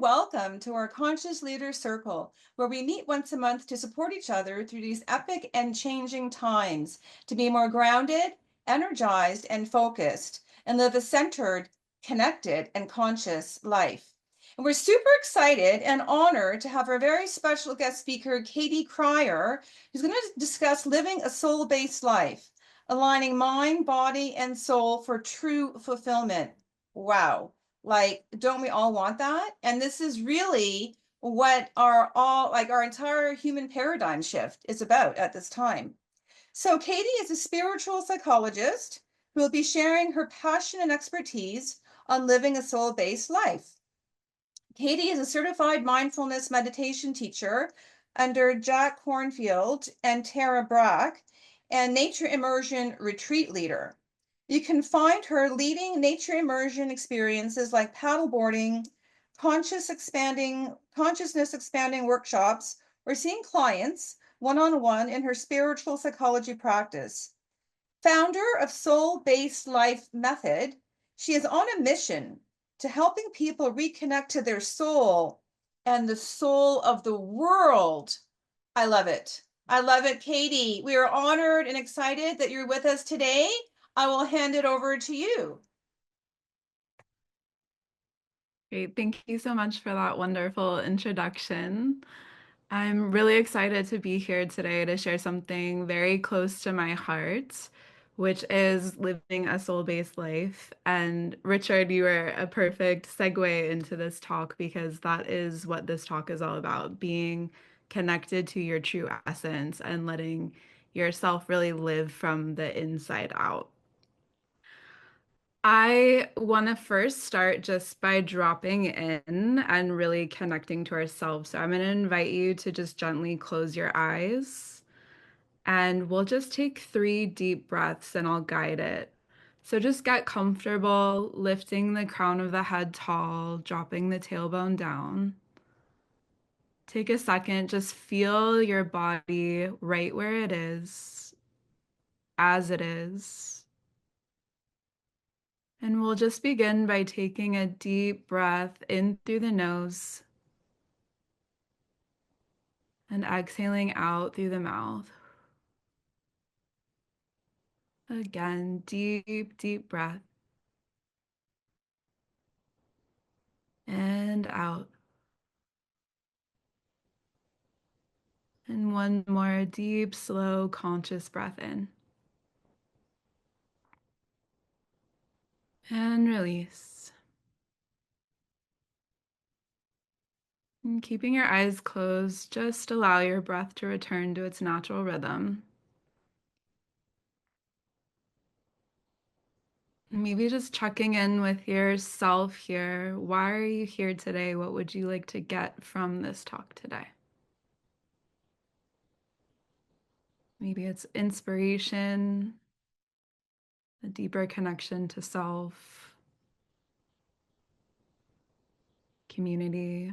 welcome to our Conscious Leader Circle, where we meet once a month to support each other through these epic and changing times, to be more grounded, energized, and focused, and live a centered, connected, and conscious life. And we're super excited and honored to have our very special guest speaker, Katie Cryer, who's going to discuss living a soul-based life, aligning mind, body, and soul for true fulfillment. Wow. Like, don't we all want that? And this is really what our entire human paradigm shift is about at this time. So Katie is a spiritual psychologist who will be sharing her passion and expertise on living a soul-based life. Katie is a certified mindfulness meditation teacher under Jack Kornfield and Tara Brach, and nature immersion retreat leader. You can find her leading nature immersion experiences like paddleboarding, consciousness expanding workshops, or seeing clients one-on-one in her spiritual psychology practice. Founder of Soul Based Life Method, she is on a mission to helping people reconnect to their soul and the soul of the world. I love it. I love it, Katie. We are honored and excited that you're with us today. I will hand it over to you. Great. Thank you so much for that wonderful introduction. I'm really excited to be here today to share something very close to my heart, which is living a soul-based life. And Richard, you are a perfect segue into this talk because that is what this talk is all about, being connected to your true essence and letting yourself really live from the inside out. I want to first start just by dropping in and really connecting to ourselves. So I'm going to invite you to just gently close your eyes and we'll just take 3 deep breaths and I'll guide it. So just get comfortable, lifting the crown of the head tall, dropping the tailbone down. Take a second, just feel your body right where it is, as it is. And we'll just begin by taking a deep breath in through the nose and exhaling out through the mouth. Again, deep, deep breath. And out. And one more deep, slow, conscious breath in. And release. And keeping your eyes closed, just allow your breath to return to its natural rhythm. Maybe just checking in with yourself here. Why are you here today? What would you like to get from this talk today? Maybe it's inspiration, a deeper connection to self, community.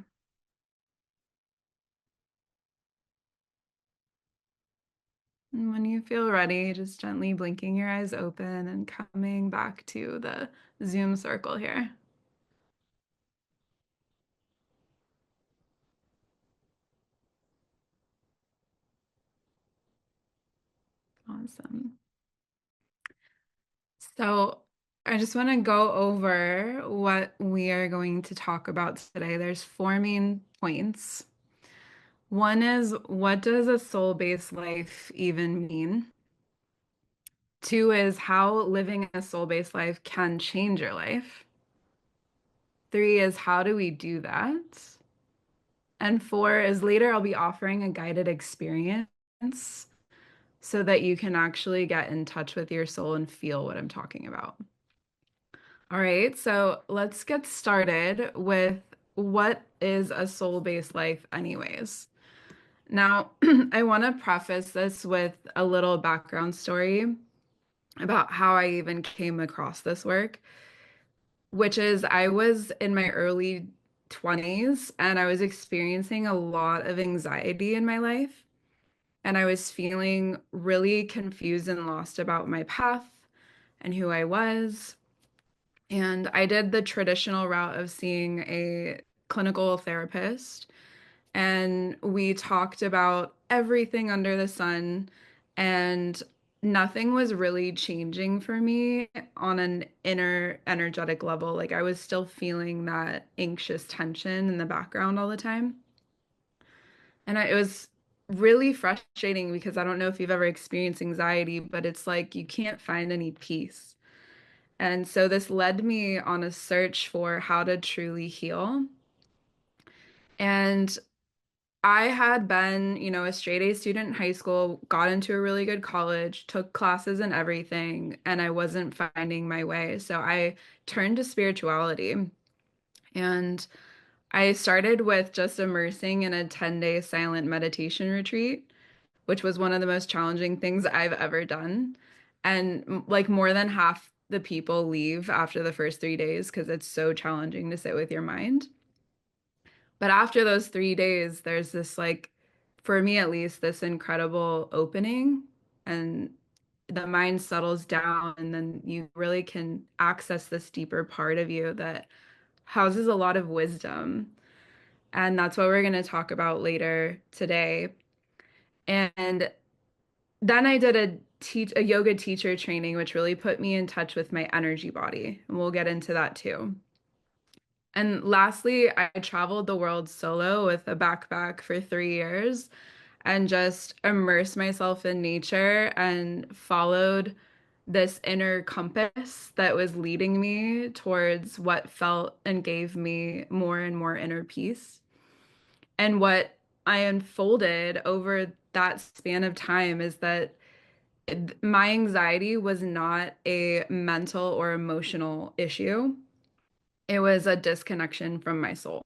And when you feel ready, just gently blinking your eyes open and coming back to the Zoom circle here. Awesome. So I just want to go over what we are going to talk about today. There's 4 main points. One is, what does a soul-based life even mean? 2 is how living a soul-based life can change your life. 3 is how do we do that? And 4 is later I'll be offering a guided experience so that you can actually get in touch with your soul and feel what I'm talking about. All right, so let's get started with what is a soul-based life anyways. Now, I want to preface this with a little background story about how I even came across this work, which is I was in my early 20s and I was experiencing a lot of anxiety in my life. And I was feeling really confused and lost about my path and who I was. And I did the traditional route of seeing a clinical therapist, and we talked about everything under the sun, and nothing was really changing for me on an inner energetic level. Like I was still feeling that anxious tension in the background all the time. And it was really frustrating because I don't know if you've ever experienced anxiety, but it's like you can't find any peace. And so this led me on a search for how to truly heal. And I had been, a straight A student in high school, got into a really good college, took classes and everything, and I wasn't finding my way. So I turned to spirituality. And I started with just immersing in a 10-day silent meditation retreat, which was one of the most challenging things I've ever done. And like more than half the people leave after the first 3 days because it's so challenging to sit with your mind. But after those 3 days, there's this like, for me at least, this incredible opening, and the mind settles down, and then you really can access this deeper part of you that houses a lot of wisdom. And that's what we're going to talk about later today. And then I did a yoga teacher training, which really put me in touch with my energy body. And we'll get into that too. And lastly, I traveled the world solo with a backpack for 3 years and just immersed myself in nature and followed this inner compass that was leading me towards what felt and gave me more and more inner peace. And what I unfolded over that span of time is that my anxiety was not a mental or emotional issue. It was a disconnection from my soul.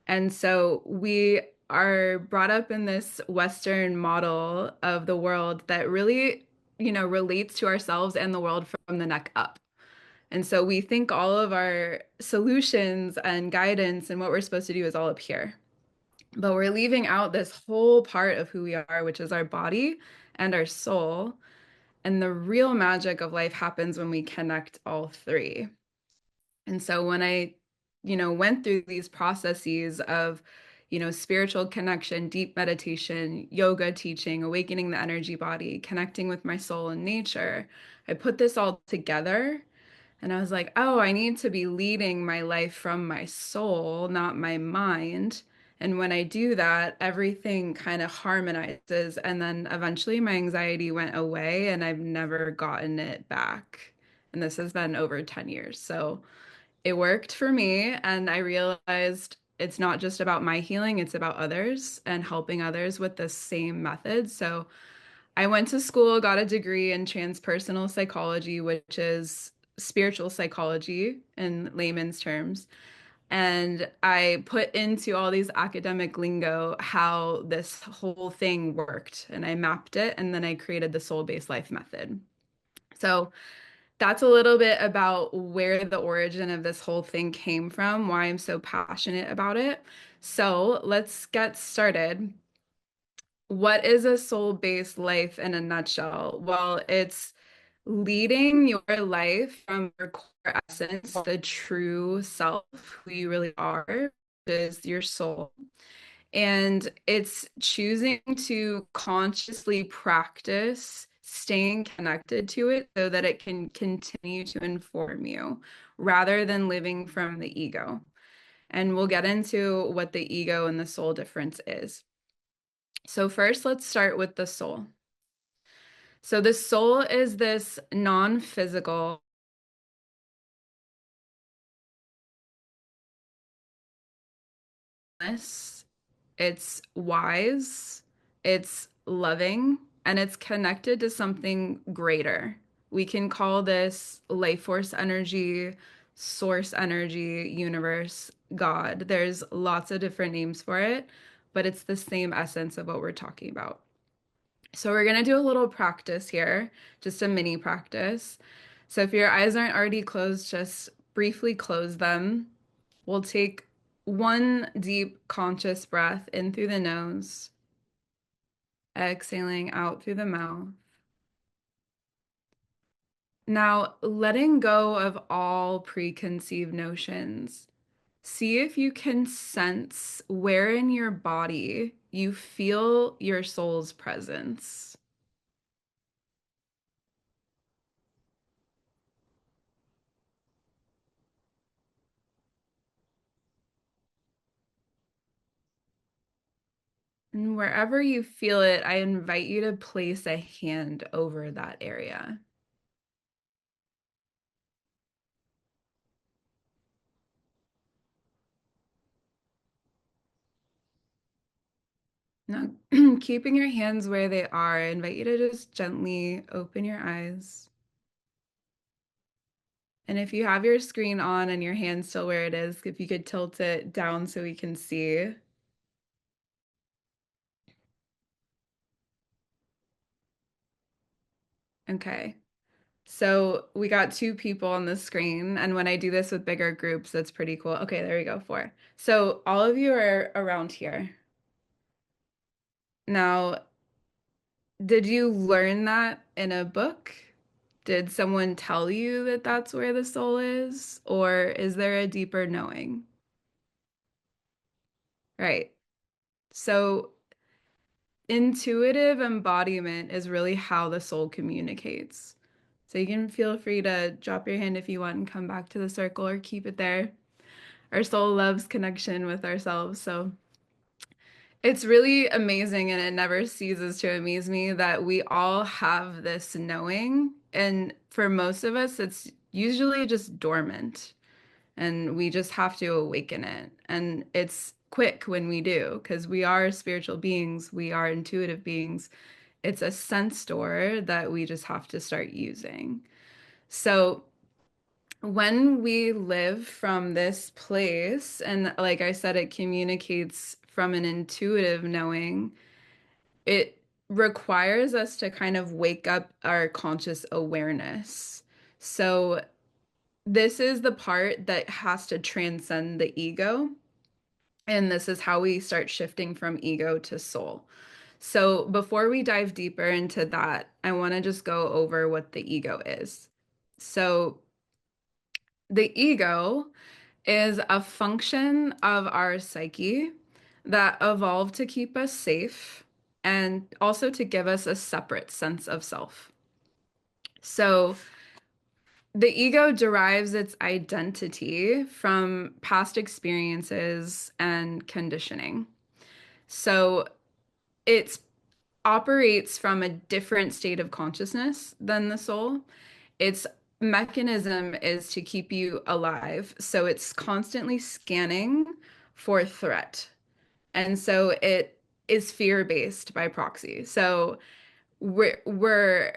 And so we are brought up in this Western model of the world that really, relates to ourselves and the world from the neck up. And so we think all of our solutions and guidance and what we're supposed to do is all up here. But we're leaving out this whole part of who we are, which is our body and our soul. And the real magic of life happens when we connect all three. And so when I, went through these processes of, spiritual connection, deep meditation, yoga teaching, awakening the energy body, connecting with my soul and nature, I put this all together and I was like, oh, I need to be leading my life from my soul, not my mind. And when I do that, everything kind of harmonizes. And then eventually my anxiety went away and I've never gotten it back. And this has been over 10 years. So it worked for me. And I realized it's not just about my healing, it's about others and helping others with the same method. So I went to school, got a degree in transpersonal psychology, which is spiritual psychology in layman's terms. And I put into all these academic lingo how this whole thing worked. And I mapped it, and then I created the soul-based life method. So that's a little bit about where the origin of this whole thing came from, why I'm so passionate about it. So let's get started. What is a soul-based life in a nutshell? Well, it's leading your life from your core essence, the true self, who you really are, which is your soul. And it's choosing to consciously practice staying connected to it so that it can continue to inform you rather than living from the ego. And we'll get into what the ego and the soul difference is. So, first, let's start with the soul. So, the soul is this non physical, it's wise, it's loving, and it's connected to something greater. We can call this life force energy, source energy, universe, God. There's lots of different names for it, but it's the same essence of what we're talking about. So we're going to do a little practice here, just a mini practice. So if your eyes aren't already closed, just briefly close them. We'll take one deep conscious breath in through the nose, exhaling out through the mouth. Now, letting go of all preconceived notions. See if you can sense where in your body you feel your soul's presence. And wherever you feel it, I invite you to place a hand over that area. Now, keeping your hands where they are, I invite you to just gently open your eyes. And if you have your screen on and your hand still where it is, if you could tilt it down so we can see. Okay. So we got two people on the screen, and when I do this with bigger groups, that's pretty cool. Okay, there we go, four. So all of you are around here. Now, did you learn that in a book? Did someone tell you that that's where the soul is? Or is there a deeper knowing? Right. So intuitive embodiment is really how the soul communicates. So you can feel free to drop your hand if you want and come back to the circle or keep it there. Our soul loves connection with ourselves. So it's really amazing and it never ceases to amaze me that we all have this knowing. And for most of us, it's usually just dormant and we just have to awaken it. And it's quick when we do because we are spiritual beings, we are intuitive beings. It's a sense door that we just have to start using. So when we live from this place, and like I said, it communicates from an intuitive knowing, it requires us to kind of wake up our conscious awareness. So, this is the part that has to transcend the ego. And this is how we start shifting from ego to soul. So, before we dive deeper into that, I want to just go over what the ego is. So, the ego is a function of our psyche that evolved to keep us safe and also to give us a separate sense of self. So, the ego derives its identity from past experiences and conditioning. So, it operates from a different state of consciousness than the soul. Its mechanism is to keep you alive. So it's constantly scanning for threat. And so it is fear-based by proxy. So we're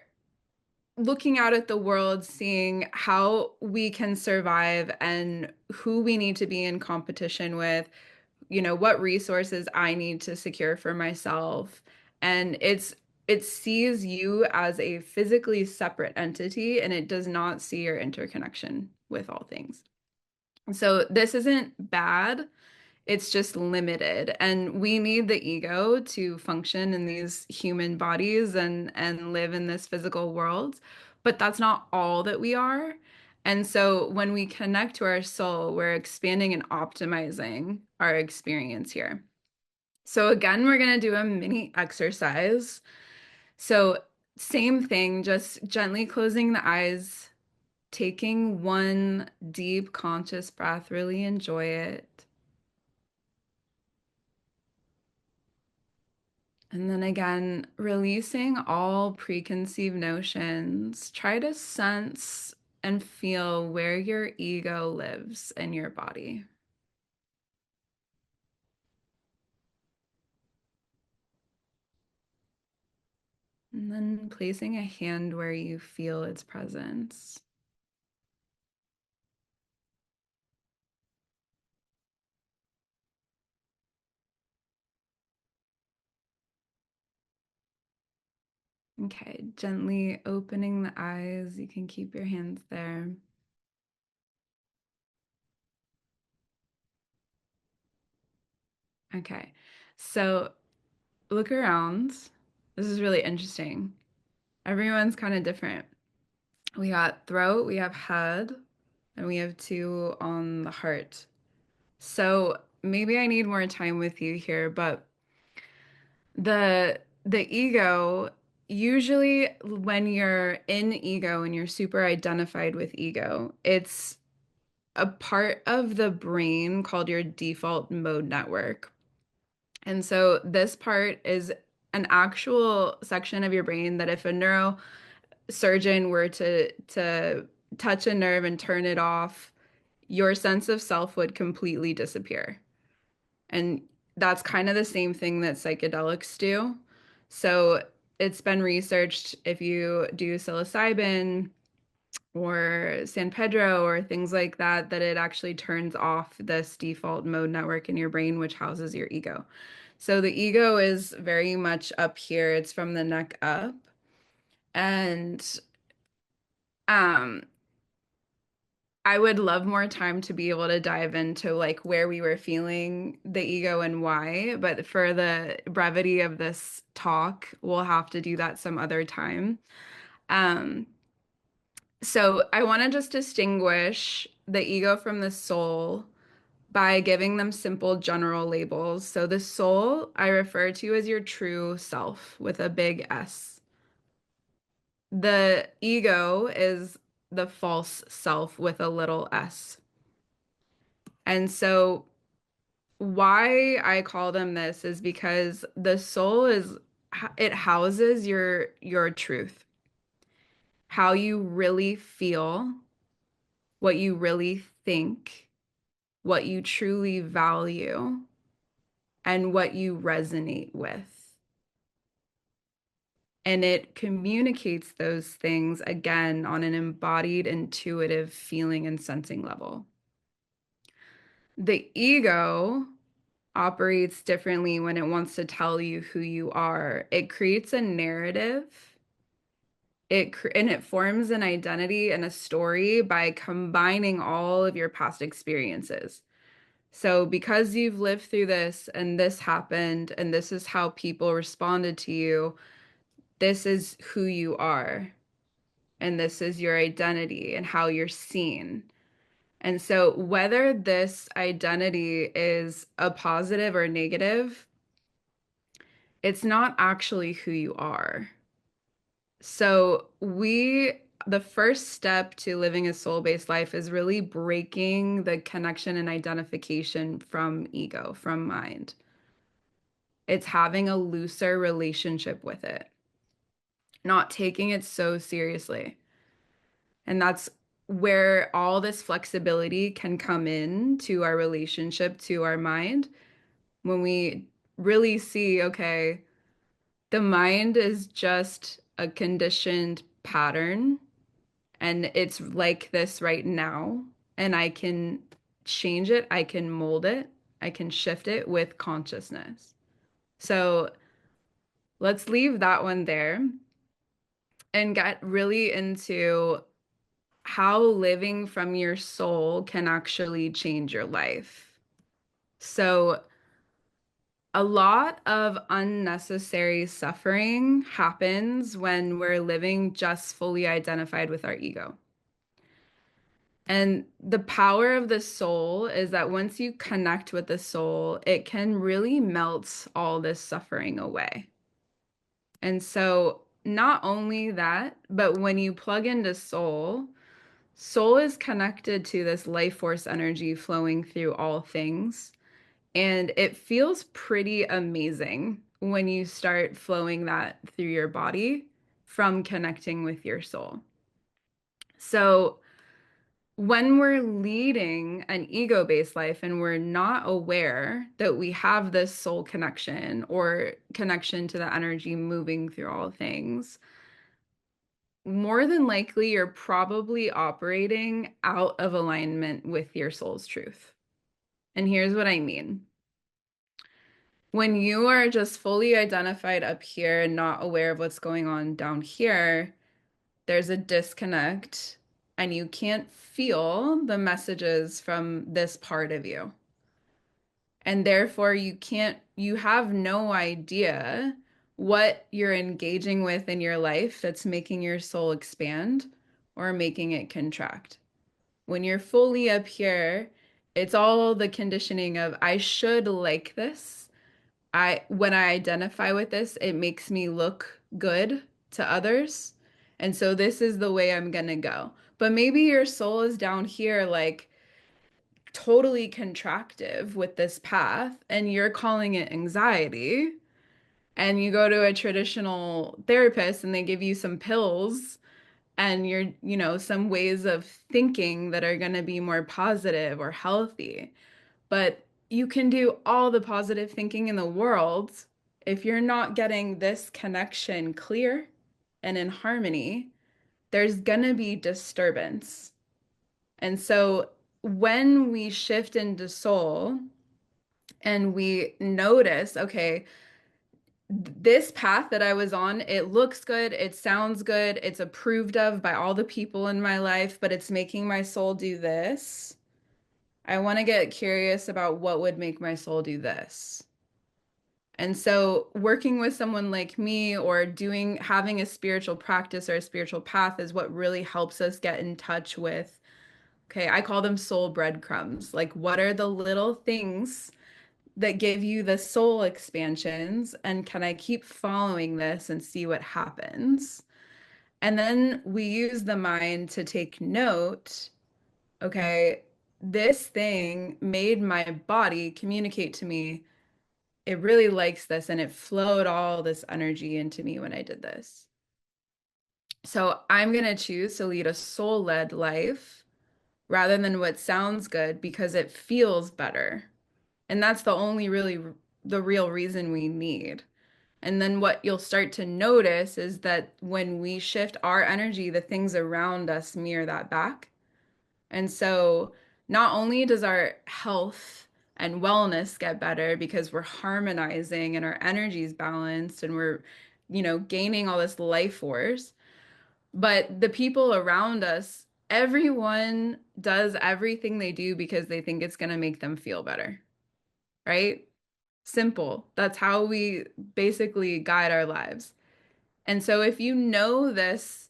looking out at the world, seeing how we can survive and who we need to be in competition with, what resources I need to secure for myself. And it sees you as a physically separate entity and it does not see your interconnection with all things. So this isn't bad, it's just limited. And we need the ego to function in these human bodies and live in this physical world. But that's not all that we are. And so when we connect to our soul, we're expanding and optimizing our experience here. So again, we're going to do a mini exercise. So same thing, just gently closing the eyes, taking one deep conscious breath, really enjoy it. And then again, releasing all preconceived notions. Try to sense and feel where your ego lives in your body. And then placing a hand where you feel its presence. Okay, gently opening the eyes. You can keep your hands there. Okay, so look around. This is really interesting. Everyone's kind of different. We got throat, we have head, and we have two on the heart. So maybe I need more time with you here, but the ego, usually when you're in ego and you're super identified with ego, it's a part of the brain called your default mode network. And so this part is an actual section of your brain that if a neurosurgeon were to touch a nerve and turn it off, your sense of self would completely disappear. And that's kind of the same thing that psychedelics do. So it's been researched if you do psilocybin or San Pedro or things like that, that it actually turns off this default mode network in your brain, which houses your ego. So the ego is very much up here. It's from the neck up. And um I would love more time to be able to dive into like where we were feeling the ego and why, but for the brevity of this talk, we'll have to do that some other time. Um, so I want to just distinguish the ego from the soul by giving them simple general labels. So the soul I refer to as your true self with a big S. The ego is the false self with a little s. And so why I call them this is because the soul is it houses your truth, how you really feel, what you really think, what you truly value, and what you resonate with. And it communicates those things again on an embodied, intuitive feeling and sensing level. The ego operates differently when it wants to tell you who you are. It creates a narrative. And it forms an identity and a story by combining all of your past experiences. So because you've lived through this and this happened and this is how people responded to you, this is who you are and this is your identity and how you're seen. And so whether this identity is a positive or negative, it's not actually who you are. So the first step to living a soul-based life is really breaking the connection and identification from ego, from mind. It's having a looser relationship with it, not taking it so seriously. And that's where all this flexibility can come in to our relationship to our mind when we really see, okay, the mind is just a conditioned pattern and it's like this right now, and I can change it, I can mold it, I can shift it with consciousness. So let's leave that one there and get really into how living from your soul can actually change your life. So a lot of unnecessary suffering happens when we're living just fully identified with our ego. And the power of the soul is that once you connect with the soul, it can really melt all this suffering away. And so, not only that, but when you plug into soul, soul is connected to this life force energy flowing through all things. And it feels pretty amazing when you start flowing that through your body from connecting with your soul. So, when we're leading an ego-based life and we're not aware that we have this soul connection or connection to the energy moving through all things, more than likely you're probably operating out of alignment with your soul's truth. And here's what I mean. When you are just fully identified up here and not aware of what's going on down here, there's a disconnect and you can't feel the messages from this part of you. And therefore, you have no idea what you're engaging with in your life that's making your soul expand or making it contract. When you're fully up here, It's all the conditioning of I should like this. When I identify with this, it makes me look good to others. And so this is the way I'm gonna go. But maybe your soul is down here, like totally contractive with this path, and you're calling it anxiety. And you go to a traditional therapist and they give you some pills and some ways of thinking that are going to be more positive or healthy. But you can do all the positive thinking in the world. If you're not getting this connection clear and in harmony, there's going to be disturbance. And so when we shift into soul and we notice, okay, this path that I was on, it looks good, it sounds good, it's approved of by all the people in my life, but it's making my soul do this. I want to get curious about what would make my soul do this. And so working with someone like me or having a spiritual practice or a spiritual path is what really helps us get in touch with, okay, I call them soul breadcrumbs. Like, what are the little things that give you the soul expansions? And can I keep following this and see what happens? And then we use the mind to take note. Okay, this thing made my body communicate to me it really likes this and it flowed all this energy into me when I did this. So I'm going to choose to lead a soul-led life rather than what sounds good because it feels better. And that's the real reason we need. And then what you'll start to notice is that when we shift our energy, the things around us mirror that back. And so not only does our health and wellness get better because we're harmonizing and our energy is balanced and we're, gaining all this life force, but the people around us, everyone does everything they do because they think it's going to make them feel better, right? Simple. That's how we basically guide our lives. And so if you know this,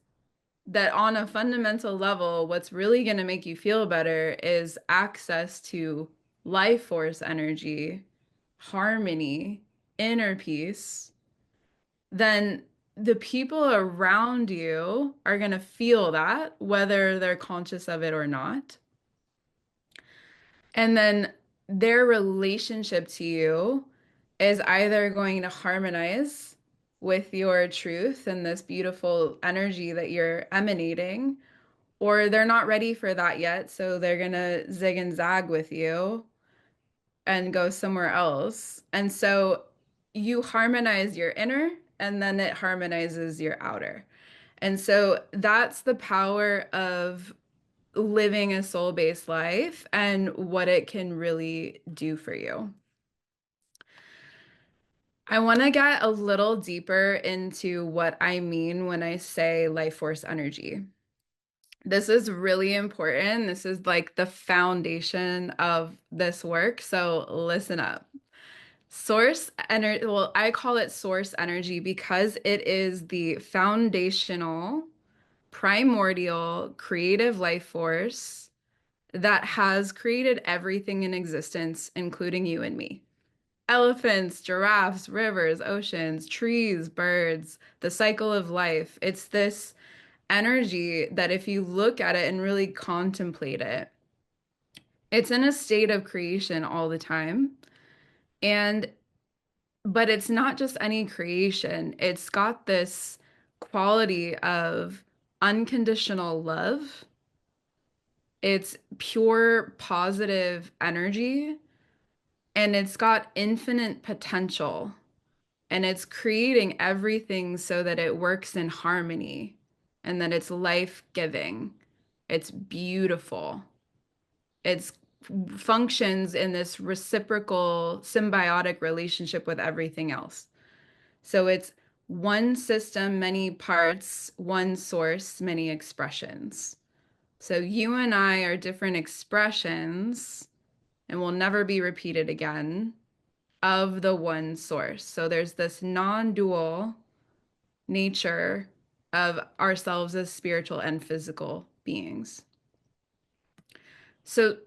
that on a fundamental level, what's really going to make you feel better is access to life force energy, harmony, inner peace, then the people around you are going to feel that, whether they're conscious of it or not. And then their relationship to you is either going to harmonize with your truth and this beautiful energy that you're emanating, or they're not ready for that yet. So they're going to zig and zag with you and go somewhere else. And so you harmonize your inner and then it harmonizes your outer. And so that's the power of living a soul-based life and what it can really do for you. I want to get a little deeper into what I mean when I say life force energy. This is really important. This is like the foundation of this work. So listen up. Source energy, well, I call it source energy because it is the foundational, primordial, creative life force that has created everything in existence, including you and me. Elephants, giraffes, rivers, oceans, trees, birds, the cycle of life. It's this energy that if you look at it and really contemplate it, it's in a state of creation all the time. And but it's not just any creation. It's got this quality of unconditional love. It's pure positive energy and it's got infinite potential. And it's creating everything so that it works in harmony and that it's life-giving. It's beautiful. It's functions in this reciprocal, symbiotic relationship with everything else. So it's one system, many parts, one source, many expressions. So you and I are different expressions and will never be repeated again of the one source. So there's this non-dual nature of ourselves as spiritual and physical beings. So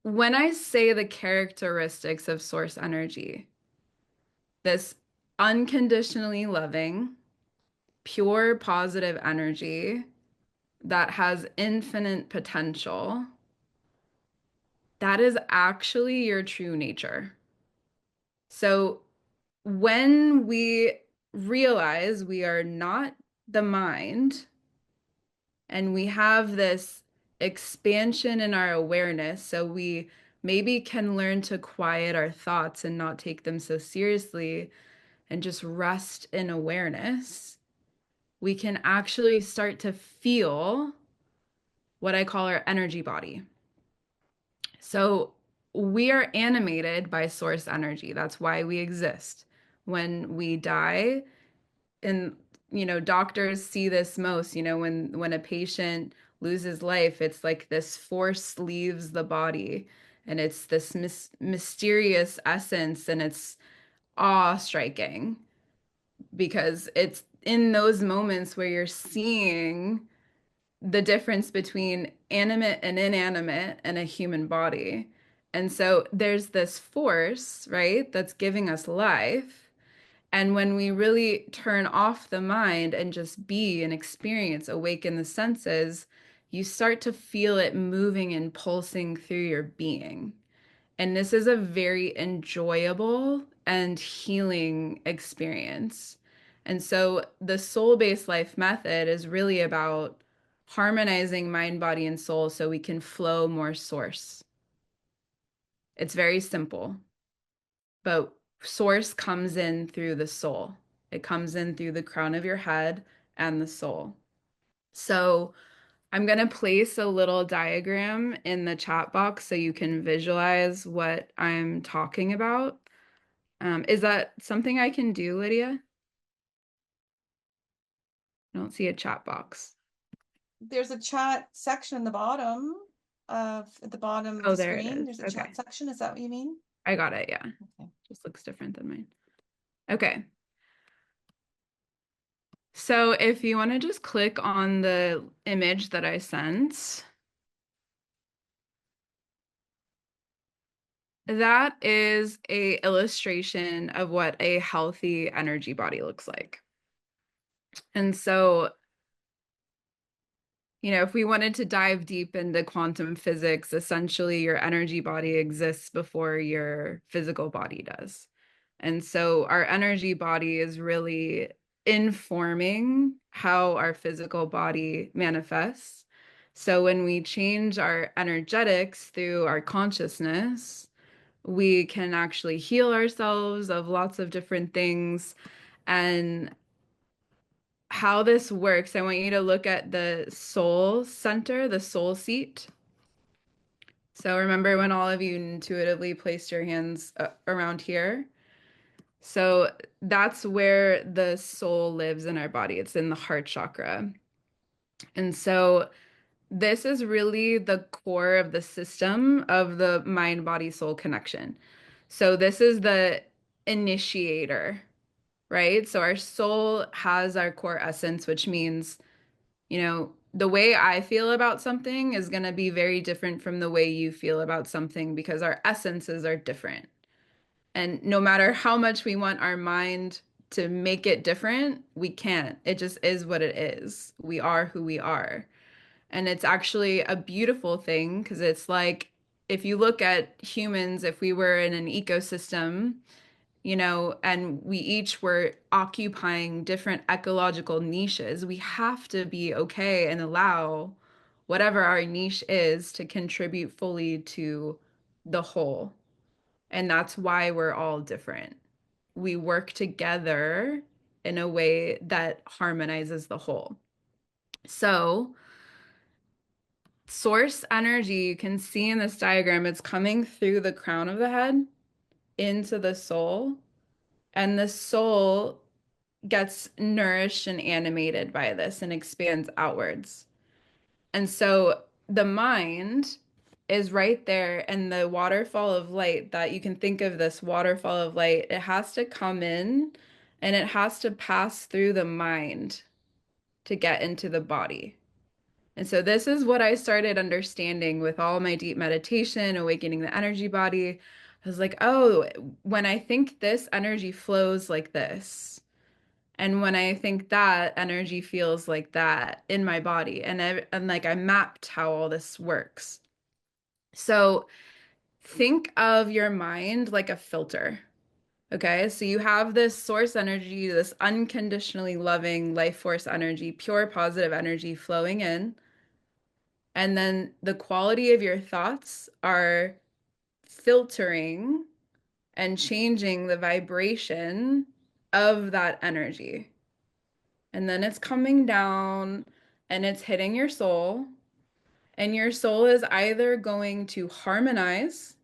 when I say the characteristics of source energy, this unconditionally loving, pure positive energy that has infinite potential, that is actually your true nature. So when we realize we are not the mind and we have this expansion in our awareness, so we maybe can learn to quiet our thoughts and not take them so seriously and just rest in awareness, we can actually start to feel what I call our energy body. So we are animated by source energy. That's why we exist. When we die, and doctors see this most, when a patient loses life, it's like this force leaves the body and it's this mysterious essence, and it's awe-striking because it's in those moments where you're seeing the difference between animate and inanimate and a human body. And so there's this force, right, that's giving us life. And when we really turn off the mind and just be and experience, awaken the senses, you start to feel it moving and pulsing through your being. And this is a very enjoyable and healing experience. And so the soul-based life method is really about harmonizing mind, body, and soul so we can flow more source. It's very simple, but source comes in through the soul. It comes in through the crown of your head and the soul. So I'm going to place a little diagram in the chat box so you can visualize what I'm talking about. Is that something I can do, Lydia? I don't see a chat box. There's a chat section in the bottom at the bottom of Oh, the there it screen. is. There's a Okay. chat section. Is that what you mean? I got it. Yeah. Okay. Just looks different than mine. Okay. So if you want to just click on the image that I sent, that is a illustration of what a healthy energy body looks like. And so, if we wanted to dive deep into quantum physics, essentially your energy body exists before your physical body does. And so our energy body is really informing how our physical body manifests. So when we change our energetics through our consciousness, we can actually heal ourselves of lots of different things. And how this works, I want you to look at the soul center, the soul seat. So remember when all of you intuitively placed your hands around here? So that's where the soul lives in our body. It's in the heart chakra. And so this is really the core of the system of the mind body soul connection. So this is the initiator, right? So our soul has our core essence, which means, the way I feel about something is going to be very different from the way you feel about something because our essences are different. And no matter how much we want our mind to make it different, we can't. It just is what it is. We are who we are. And it's actually a beautiful thing because it's like if you look at humans, if we were in an ecosystem, and we each were occupying different ecological niches, we have to be okay and allow whatever our niche is to contribute fully to the whole. And that's why we're all different. We work together in a way that harmonizes the whole. So, source energy, you can see in this diagram, it's coming through the crown of the head into the soul, and the soul gets nourished and animated by this and expands outwards. And so the mind is right there, and the waterfall of light that you can think of this waterfall of light, it has to come in and it has to pass through the mind to get into the body. And so this is what I started understanding with all my deep meditation, awakening the energy body. I was like, oh, when I think this, energy flows like this. And when I think that, energy feels like that in my body. And like I mapped how all this works. So think of your mind like a filter. Okay, so you have this source energy, this unconditionally loving life force energy, pure positive energy flowing in. And then the quality of your thoughts are filtering and changing the vibration of that energy. And then it's coming down and it's hitting your soul. And your soul is either going to harmonize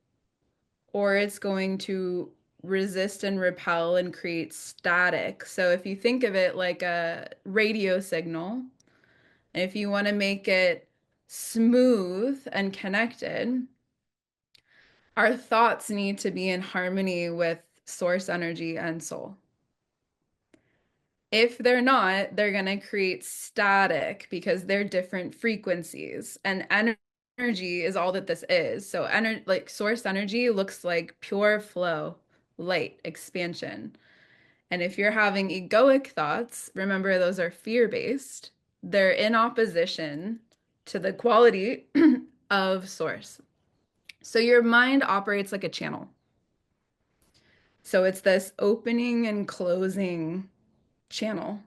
or it's going to resist and repel and create static. So if you think of it like a radio signal, and if you want to make it smooth and connected, our thoughts need to be in harmony with source energy and soul. If they're not, they're going to create static because they're different frequencies. And energy is all that this is. So like source energy looks like pure flow, light, expansion. And if you're having egoic thoughts, remember those are fear-based. They're in opposition to the quality of source. So your mind operates like a channel. So it's this opening and closing channel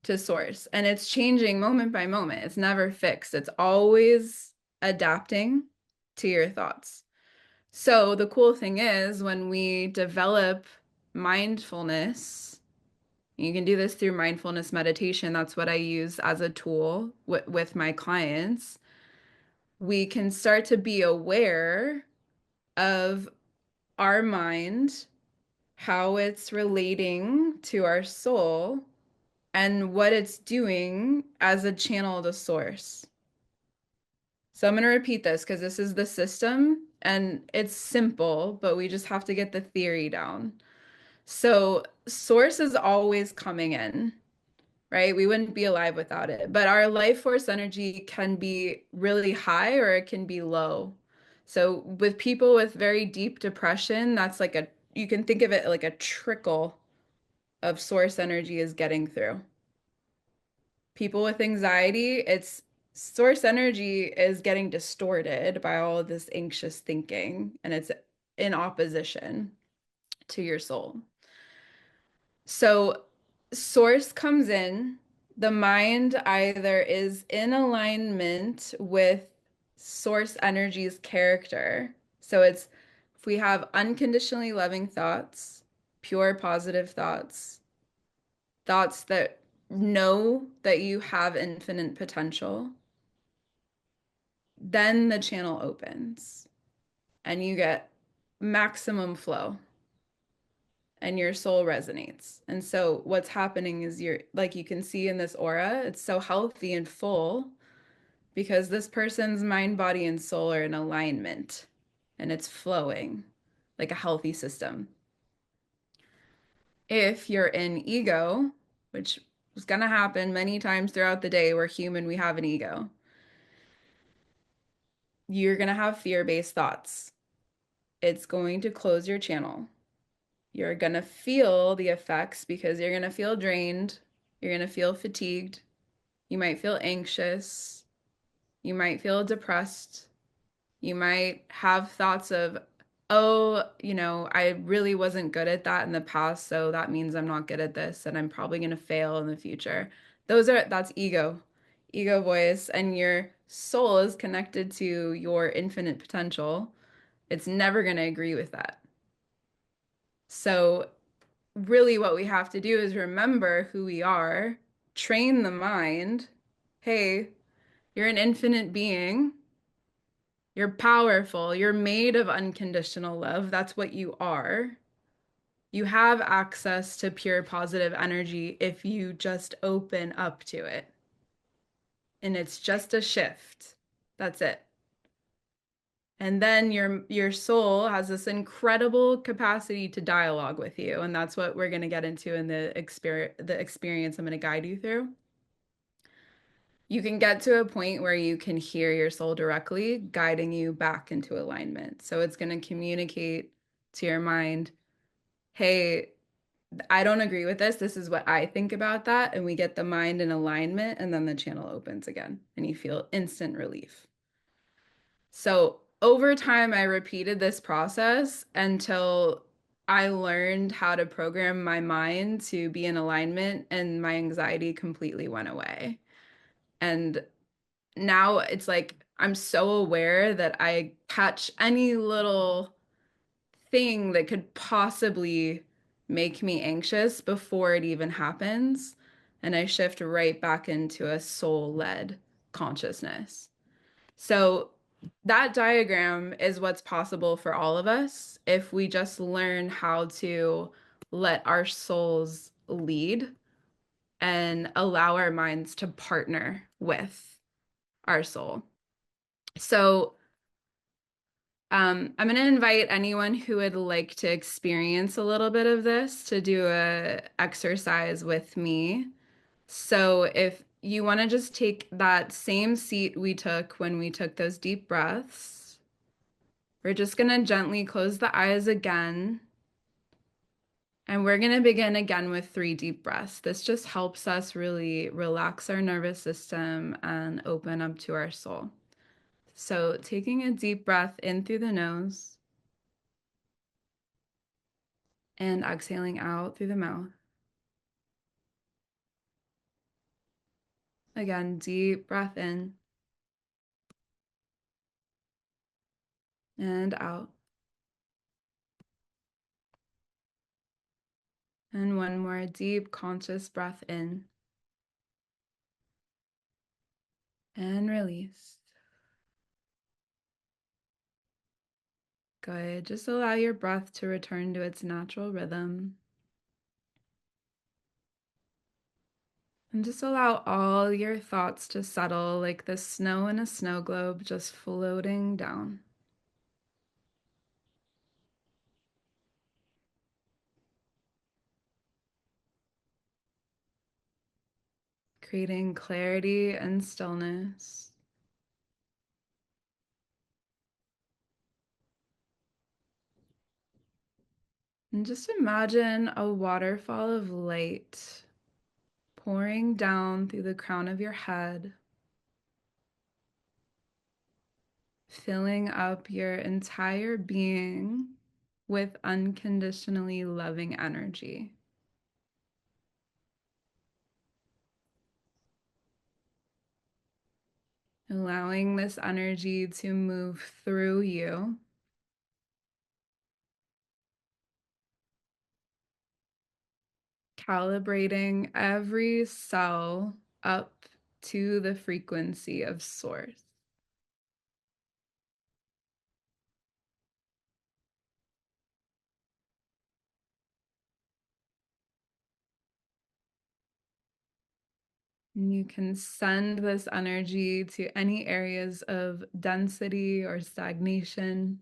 to source, and it's changing moment by moment. It's never fixed. It's always adapting to your thoughts. So the cool thing is when we develop mindfulness, you can do this through mindfulness meditation. That's what I use as a tool with my clients. We can start to be aware of our mind, how it's relating to our soul, and what it's doing as a channel to source. So I'm going to repeat this because this is the system and it's simple, but we just have to get the theory down. So source is always coming in, right? We wouldn't be alive without it. But our life force energy can be really high or it can be low. So with people with very deep depression, that's like you can think of it like a trickle of source energy is getting through. People with anxiety, it's source energy is getting distorted by all of this anxious thinking and it's in opposition to your soul. So source comes in, the mind either is in alignment with source energy's character. So it's if we have unconditionally loving thoughts, pure positive thoughts, thoughts that know that you have infinite potential, then the channel opens and you get maximum flow and your soul resonates. And so what's happening is you're like you can see in this aura, it's so healthy and full because this person's mind, body, and soul are in alignment and it's flowing like a healthy system. If you're in ego, which is going to happen many times throughout the day, we're human, we have an ego. You're going to have fear-based thoughts. It's going to close your channel. You're going to feel the effects because you're going to feel drained. You're going to feel fatigued. You might feel anxious. You might feel depressed. You might have thoughts of, oh, I really wasn't good at that in the past, so that means I'm not good at this and I'm probably going to fail in the future. That's ego voice, and your soul is connected to your infinite potential. It's never going to agree with that. So really what we have to do is remember who we are, train the mind. Hey, you're an infinite being. You're powerful. You're made of unconditional love. That's what you are. You have access to pure positive energy if you just open up to it. And it's just a shift. That's it. And then your soul has this incredible capacity to dialogue with you, and that's what we're going to get into in the experience I'm going to guide you through. you can get to a point where you can hear your soul directly guiding you back into alignment. So it's going to communicate to your mind, hey, I don't agree with this. This is what I think about that. And we get the mind in alignment, and then the channel opens again, and you feel instant relief. So over time, I repeated this process until I learned how to program my mind to be in alignment, and my anxiety completely went away. And now it's like I'm so aware that I catch any little thing that could possibly make me anxious before it even happens. And I shift right back into a soul-led consciousness. So that diagram is what's possible for all of us if we just learn how to let our souls lead and allow our minds to partner with our soul. So I'm going to invite anyone who would like to experience a little bit of this to do a exercise with me. So if you want to just take that same seat we took when we took those deep breaths, we're just going to gently close the eyes again. And we're going to begin again with 3 deep breaths. This just helps us really relax our nervous system and open up to our soul. So taking a deep breath in through the nose and exhaling out through the mouth. Again, deep breath in and out. And one more deep conscious breath in and release. Good. Just allow your breath to return to its natural rhythm. And just allow all your thoughts to settle like the snow in a snow globe, just floating down. Creating clarity and stillness. And just imagine a waterfall of light pouring down through the crown of your head, filling up your entire being with unconditionally loving energy. Allowing this energy to move through you, calibrating every cell up to the frequency of source. And you can send this energy to any areas of density or stagnation.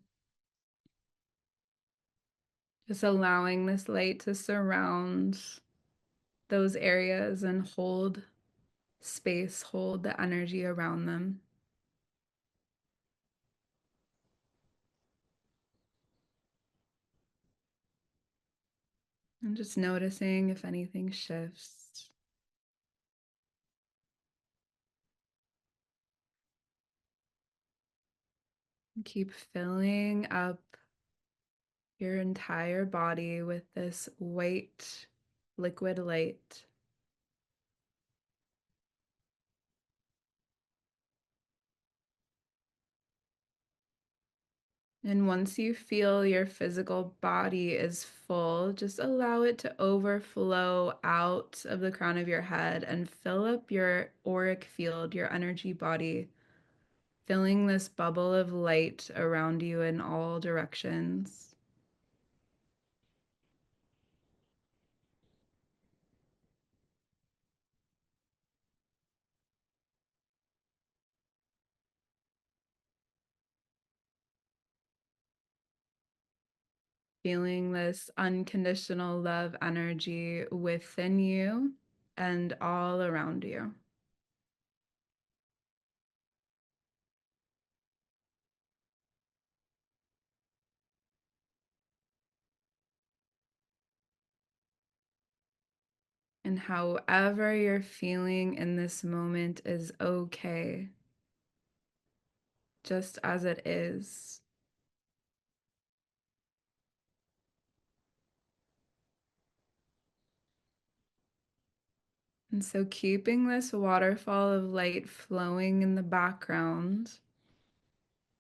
Just allowing this light to surround those areas and hold space, hold the energy around them. And just noticing if anything shifts. Keep filling up your entire body with this white liquid light. And once you feel your physical body is full, just allow it to overflow out of the crown of your head and fill up your auric field, your energy body, filling this bubble of light around you in all directions. Feeling this unconditional love energy within you and all around you. And however you're feeling in this moment is okay, just as it is. And so, keeping this waterfall of light flowing in the background,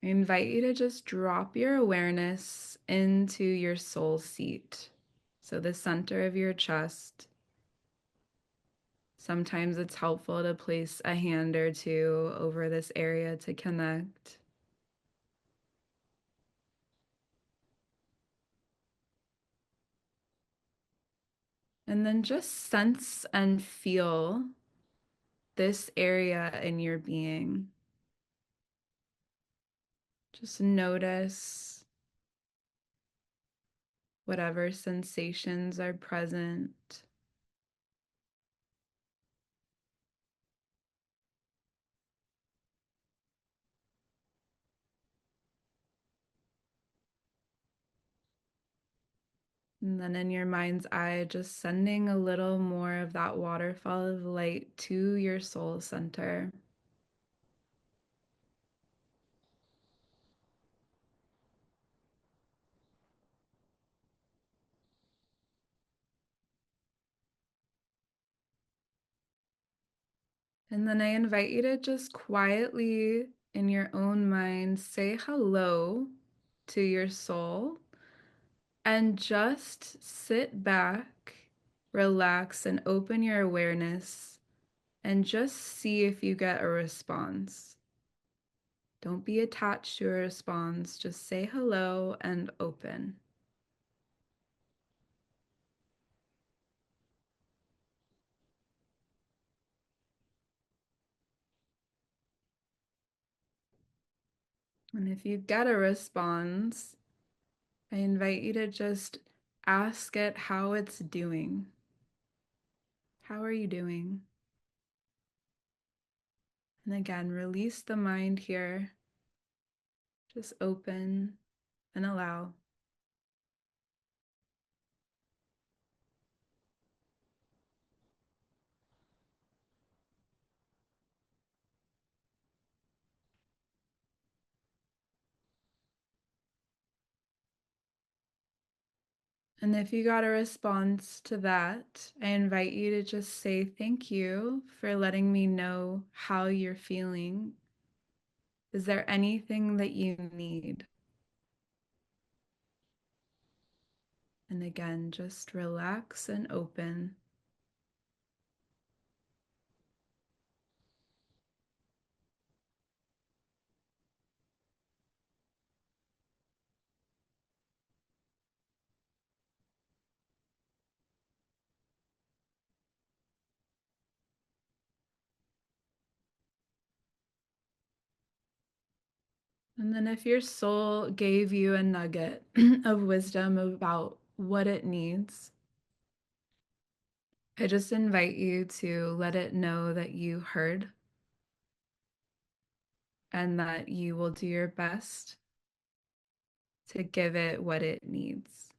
I invite you to just drop your awareness into your soul seat. So, the center of your chest. Sometimes it's helpful to place a hand or two over this area to connect. And then just sense and feel this area in your being. Just notice whatever sensations are present. And then in your mind's eye, just sending a little more of that waterfall of light to your soul center. And then I invite you to just quietly, in your own mind, say hello to your soul and just sit back, relax, and open your awareness and just see if you get a response. Don't be attached to a response, just say hello and open. And if you get a response, I invite you to just ask it how it's doing. How are you doing? And again, release the mind here. Just open and allow. And if you got a response to that, I invite you to just say thank you for letting me know how you're feeling. Is there anything that you need? And again, just relax and open. And then, if your soul gave you a nugget of wisdom about what it needs, I just invite you to let it know that you heard and that you will do your best to give it what it needs.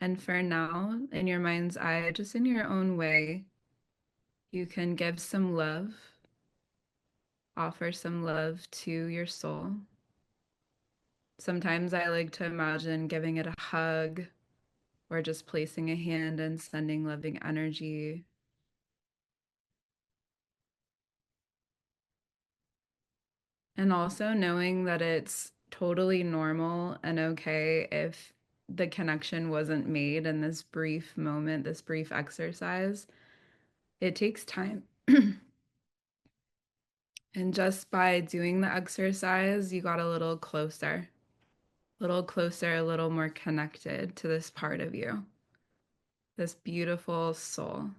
And for now, in your mind's eye, just in your own way, you can give some love, offer some love to your soul. Sometimes I like to imagine giving it a hug or just placing a hand and sending loving energy. And also knowing that it's totally normal and okay if the connection wasn't made in this brief moment, this brief exercise. It takes time. And just by doing the exercise, you got a little closer, a little more connected to this part of you, this beautiful soul.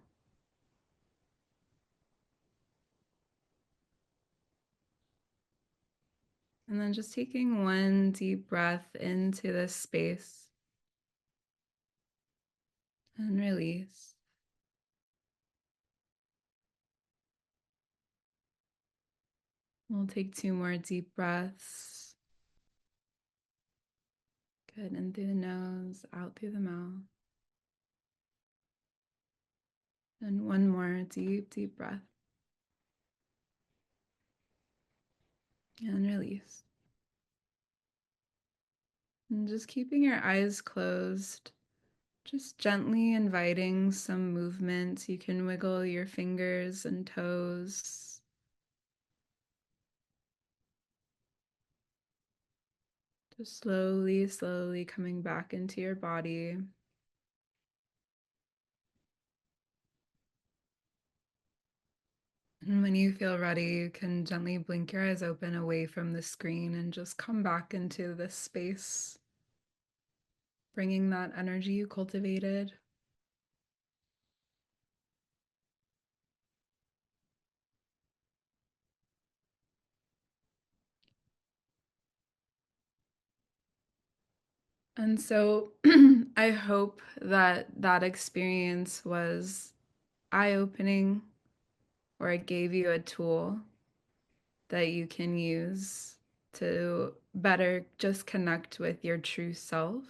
And then just taking one deep breath into this space and release. We'll take two more deep breaths. Good. In through the nose, out through the mouth. And one more deep, deep breath. And release. And just keeping your eyes closed, just gently inviting some movement. You can wiggle your fingers and toes. Just slowly, slowly coming back into your body. And when you feel ready, you can gently blink your eyes open away from the screen and just come back into this space, bringing that energy you cultivated. And so I hope that that experience was eye-opening, or it gave you a tool that you can use to better just connect with your true self.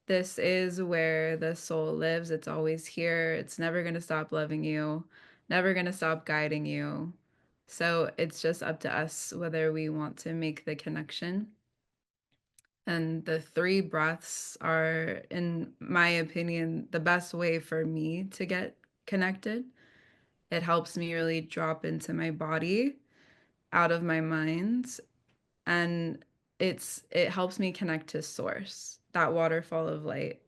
This is where the soul lives. It's always here. It's never going to stop loving you, never going to stop guiding you. So it's just up to us whether we want to make the connection. And the three breaths are, in my opinion, the best way for me to get connected. It helps me really drop into my body, out of my mind, and it helps me connect to source, that waterfall of light.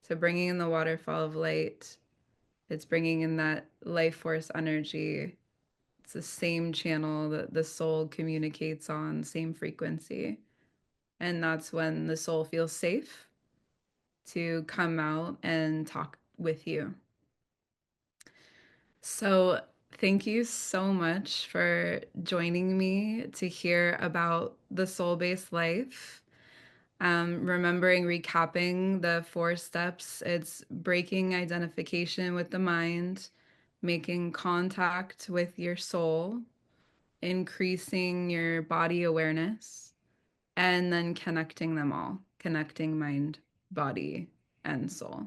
So bringing in the waterfall of light, it's bringing in that life force energy. It's the same channel that the soul communicates on, same frequency. And that's when the soul feels safe to come out and talk with you. So, thank you so much for joining me to hear about the soul based life. Remembering, recapping the four steps, it's breaking identification with the mind, making contact with your soul, increasing your body awareness, and then connecting them all, connecting mind, body, and soul.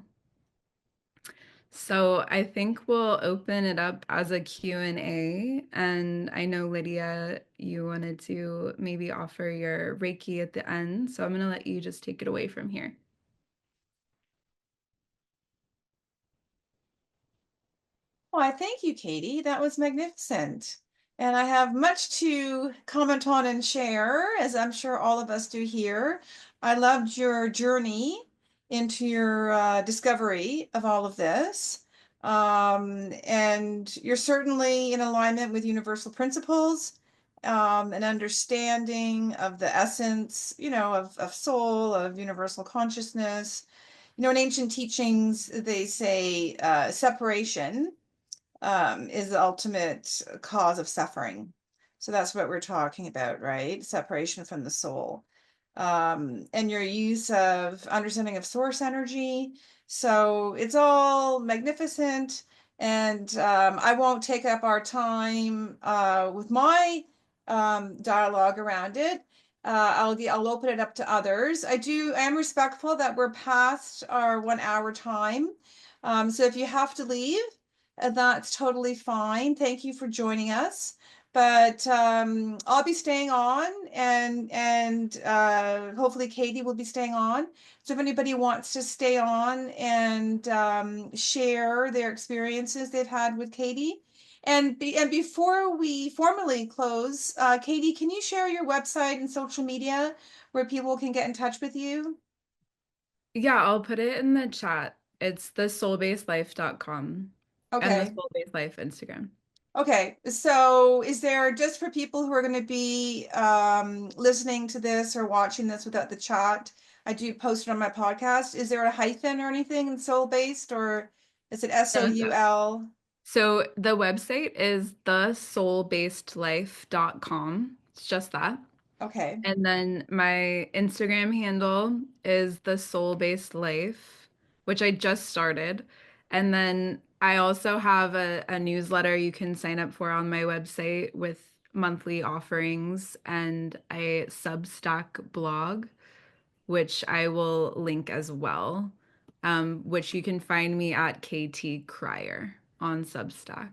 So I think we'll open it up as a Q&A. And I know, Lydia, you wanted to maybe offer your Reiki at the end. So I'm going to let you just take it away from here. Why, thank you, Katie. That was magnificent. And I have much to comment on and share, as I'm sure all of us do here. I loved your journey into your discovery of all of this. And you're certainly in alignment with universal principles, an understanding of the essence, of soul, of universal consciousness. In ancient teachings, they say separation is the ultimate cause of suffering. So that's what we're talking about, right? Separation from the soul. And your use of understanding of source energy. So it's all magnificent. And I won't take up our time with my dialogue around it. I'll open it up to others. I am respectful that we're past our 1 hour time. So if you have to leave, that's totally fine. Thank you for joining us. But I'll be staying on, and hopefully Katie will be staying on. So if anybody wants to stay on and share their experiences they've had with Katie, and before we formally close, Katie, can you share your website and social media where people can get in touch with you? Yeah, I'll put it in the chat. It's the soulbasedlife.com and the Okay. Soul Based Life Instagram. Okay, so is there, just for people who are going to be listening to this or watching this without the chat, I do post it on my podcast. Is there a hyphen or anything in soul based, or is it SOUL? So the website is thesoulbasedlife.com. It's just that. Okay. And then my Instagram handle is the Soul Based Life, which I just started. And then I also have a newsletter you can sign up for on my website with monthly offerings and a Substack blog, which I will link as well. which you can find me at KT Crier on Substack.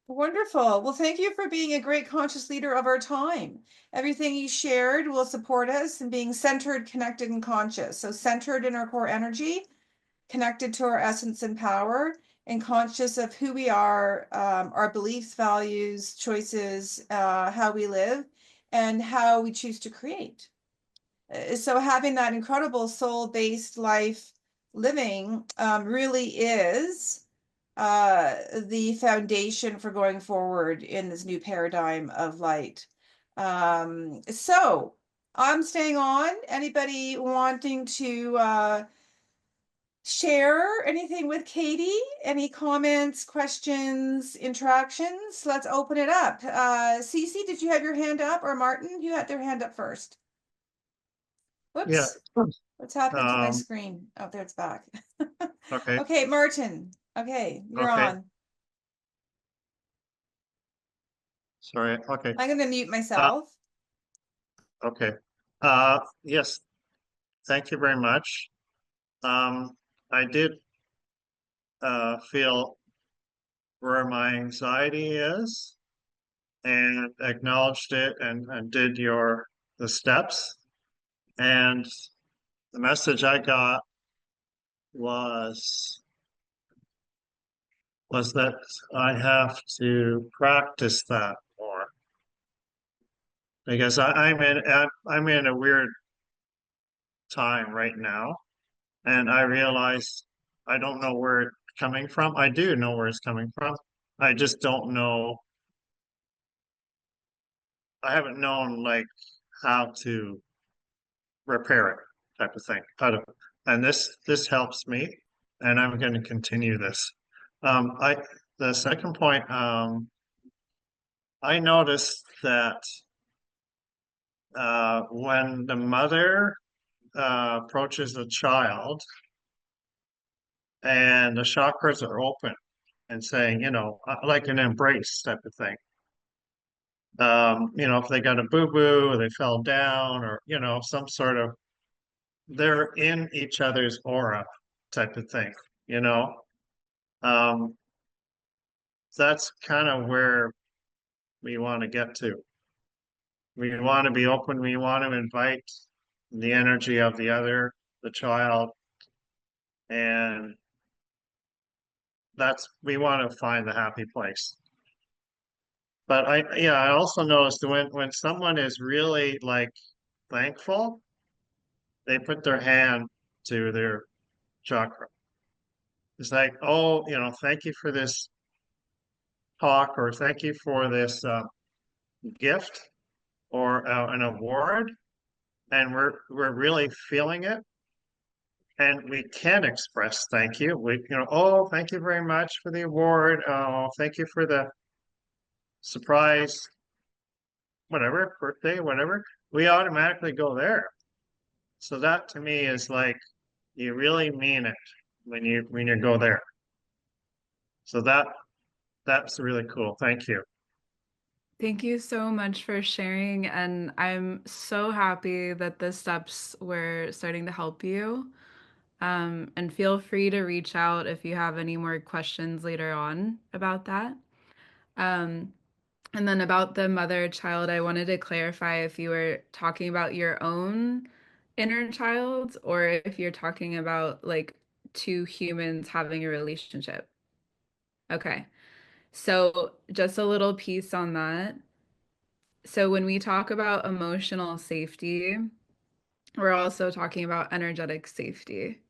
Wonderful. Well, thank you for being a great conscious leader of our time. Everything you shared will support us in being centered, connected, and conscious. So, centered in our core energy, connected to our essence and power, and conscious of who we are, our beliefs, values, choices, how we live, and how we choose to create. So having that incredible soul-based life living really is the foundation for going forward in this new paradigm of light. So I'm staying on. Anybody wanting to share anything with Katie? Any comments, questions, interactions? Let's open it up. Cece, did you have your hand up, or Martin? You had their hand up first. Yeah. Whoops. What's happened to my Um, screen? Oh, there it's back. okay. Okay, Martin. Okay, you're Okay. on. Sorry. Okay. I'm going to mute Uh, myself. okay. Yes. Thank you very much. I did feel where my anxiety is and acknowledged it and did the steps. And the message I got was was that I have to practice that more because I'm in a weird time right now. And I realized I don't know where it's coming from. I do know where it's coming from. I just don't know. I haven't known like how to repair it, type of thing. And this helps me, and I'm going to continue this. I The second point, I noticed that when the mother approaches the child and the chakras are open and saying, like an embrace type of thing. If they got a boo-boo or they fell down or, some sort of, they're in each other's aura type of thing, you know. Um, that's kind of where we want to get to. We want to be open. We want to invite the energy of the other, the child, and we want to find the happy place. But I also noticed when someone is really like thankful, they put their hand to their chakra. It's like, oh, thank you for this talk, or thank you for this gift or an award, and we're really feeling it, and we can express thank you. Oh, thank you very much for the award. Oh, thank you for the surprise, whatever, birthday, whatever. We automatically go there. So that to me is like you really mean it when you go there. So that's really cool. Thank you. Thank you so much for sharing, and I'm so happy that the steps were starting to help you. And feel free to reach out if you have any more questions later on about that. Um, and then about the mother child, I wanted to clarify if you were talking about your own inner child or if you're talking about like two humans having a relationship. Okay. So, just a little piece on that. So, when we talk about emotional safety, we're also talking about energetic safety.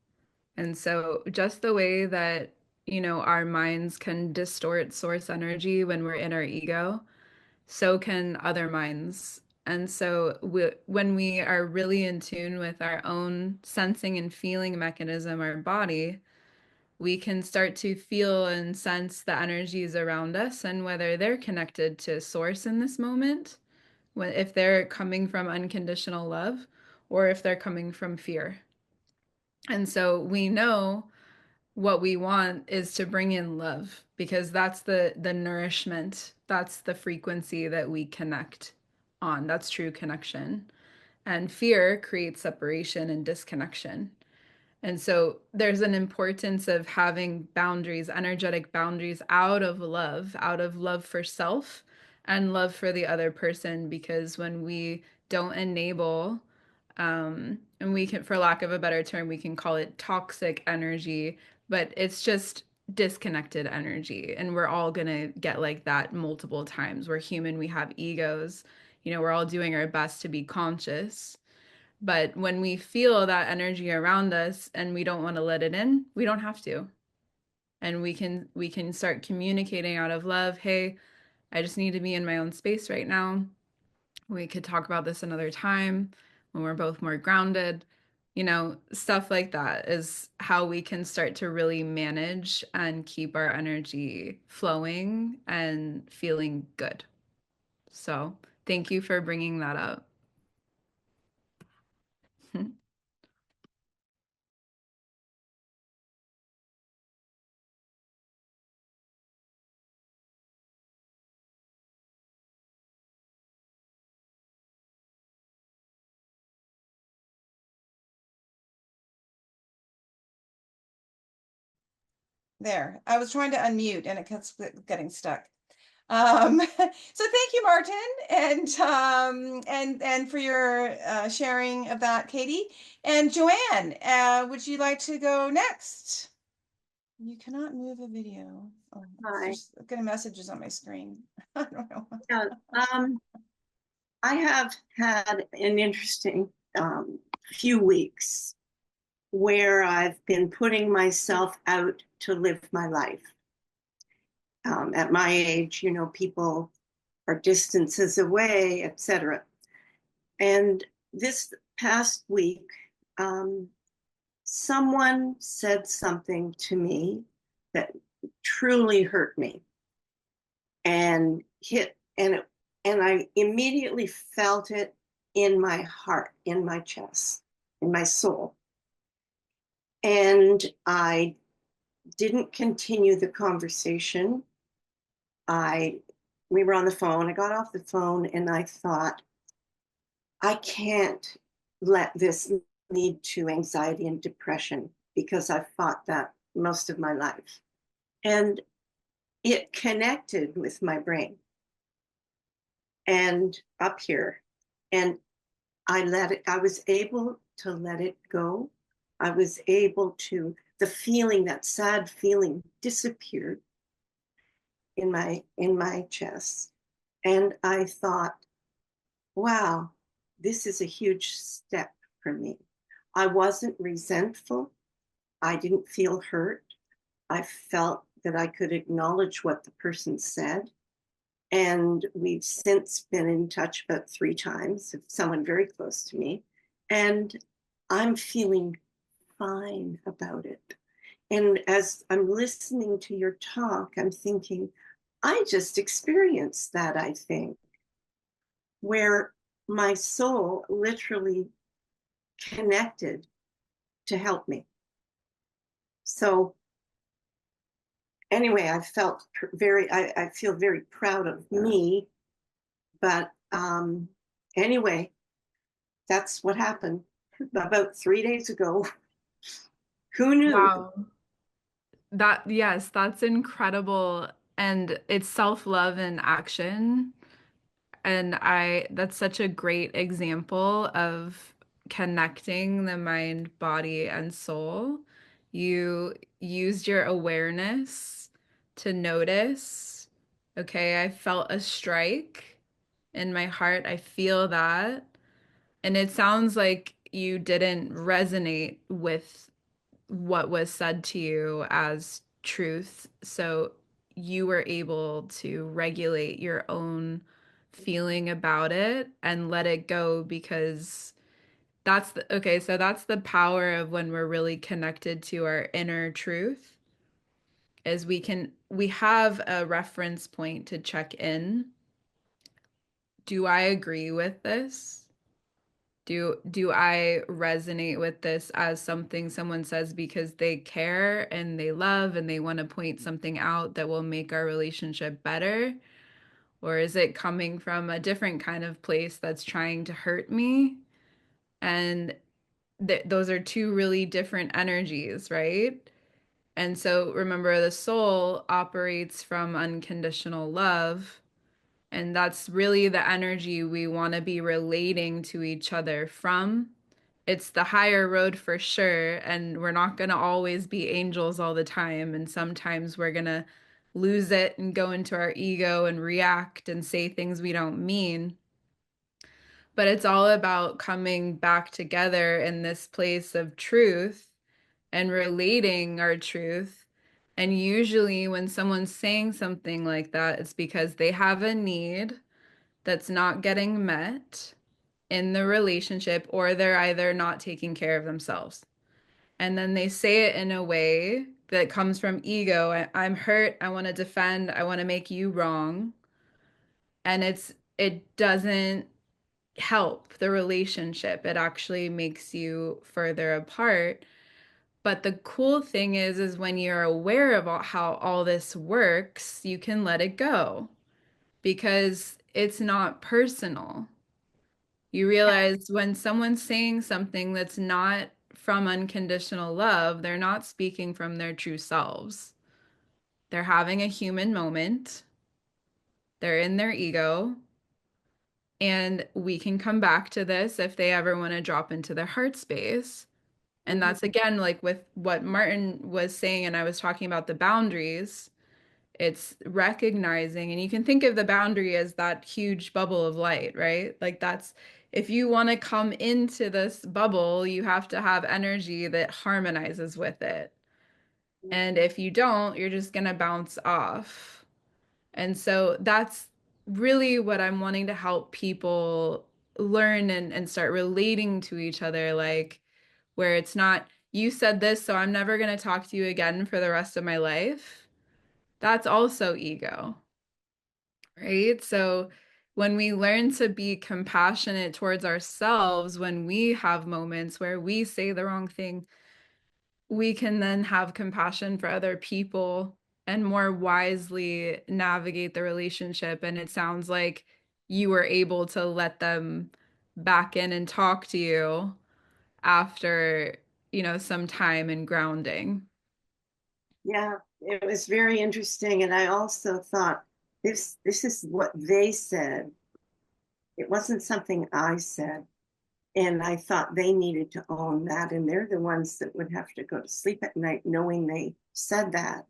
And so, just the way that, our minds can distort source energy when we're in our ego, so can other minds. And so, when we are really in tune with our own sensing and feeling mechanism, our body, we can start to feel and sense the energies around us and whether they're connected to source in this moment, if they're coming from unconditional love or if they're coming from fear. And so we know what we want is to bring in love because that's the nourishment, that's the frequency that we connect on. That's true connection. And fear creates separation and disconnection. And so there's an importance of having boundaries, energetic boundaries out of love for self and love for the other person. Because when we don't enable, and we can, for lack of a better term, we can call it toxic energy, but it's just disconnected energy. And we're all going to get like that multiple times. We're human, we have egos. We're all doing our best to be conscious. But when we feel that energy around us and we don't want to let it in, we don't have to. And we can start communicating out of love. Hey, I just need to be in my own space right now. We could talk about this another time when we're both more grounded. Stuff like that is how we can start to really manage and keep our energy flowing and feeling good. So, thank you for bringing that up. There, I was trying to unmute and it kept getting stuck. So thank you, Martin, and for your sharing of that, Katie. And Joanne, would you like to go next? You cannot move a video. Oh, Hi. just getting messages on my screen. I don't know. Yeah, I have had an interesting few weeks where I've been putting myself out to live my life. At my age, people are distances away, etc. And this past week, someone said something to me that truly hurt me and and I immediately felt it in my heart, in my chest, in my soul. And I didn't continue the conversation. We were on the phone. I got off the phone and I thought, I can't let this lead to anxiety and depression because I've fought that most of my life. And it connected with my brain and up here. And I was able to let it go. I was able to, that sad feeling disappeared in my chest. And I thought, wow, this is a huge step for me. I wasn't resentful. I didn't feel hurt. I felt that I could acknowledge what the person said. And we've since been in touch about 3 times, someone very close to me. And I'm feeling fine about it. And as I'm listening to your talk, I'm thinking, I just experienced that, I think, where my soul literally connected to help me. So anyway, I feel very proud of me, but anyway, that's what happened about 3 days ago. Who knew? Wow. Yes, that's incredible. And it's self-love in action. And that's such a great example of connecting the mind, body, and soul. You used your awareness to notice, okay, I felt a strike in my heart. I feel that. And it sounds like you didn't resonate with what was said to you as truth. So you were able to regulate your own feeling about it and let it go because that's the power of when we're really connected to our inner truth is we have a reference point to check in. Do I agree with this? Do I resonate with this as something someone says because they care and they love and they want to point something out that will make our relationship better? Or is it coming from a different kind of place that's trying to hurt me? And those are two really different energies, right? And so remember, the soul operates from unconditional love. And that's really the energy we want to be relating to each other from. It's the higher road for sure. And we're not going to always be angels all the time. And sometimes we're going to lose it and go into our ego and react and say things we don't mean. But it's all about coming back together in this place of truth and relating our truth. And usually, when someone's saying something like that, it's because they have a need that's not getting met in the relationship, or they're either not taking care of themselves. And then they say it in a way that comes from ego. I'm hurt. I want to defend. I want to make you wrong. And it doesn't help the relationship. It actually makes you further apart. But the cool thing is when you're aware of how all this works, you can let it go because it's not personal. You realize when someone's saying something that's not from unconditional love, they're not speaking from their true selves. They're having a human moment. They're in their ego. And we can come back to this if they ever want to drop into their heart space. And that's again like with what Martin was saying, and I was talking about the boundaries. It's recognizing, and you can think of the boundary as that huge bubble of light, right? Like that's if you want to come into this bubble, you have to have energy that harmonizes with it. And if you don't, you're just going to bounce off. And so that's really what I'm wanting to help people learn and start relating to each other, like where it's not, you said this, so I'm never going to talk to you again for the rest of my life. That's also ego, right? So when we learn to be compassionate towards ourselves, when we have moments where we say the wrong thing, we can then have compassion for other people and more wisely navigate the relationship. And it sounds like you were able to let them back in and talk to you after, some time and grounding. Yeah, it was very interesting. And I also thought this is what they said. It wasn't something I said. And I thought they needed to own that. And they're the ones that would have to go to sleep at night knowing they said that.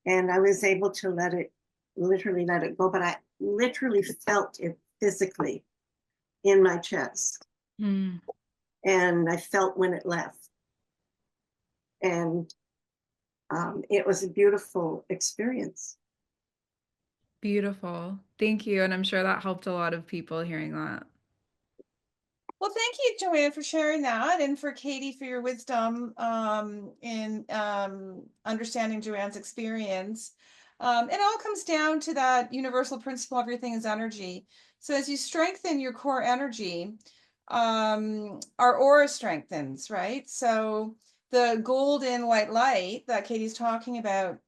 And I was able to literally let it go. But I literally felt it physically in my chest. Mm. And I felt when it left. And it was a beautiful experience. Beautiful. Thank you. And I'm sure that helped a lot of people hearing that. Well, thank you, Joanne, for sharing that, and for Katie for your wisdom in understanding Joanne's experience. It all comes down to that universal principle: everything is energy. So as you strengthen your core energy, our aura strengthens, right? So the golden white light that Katie's talking about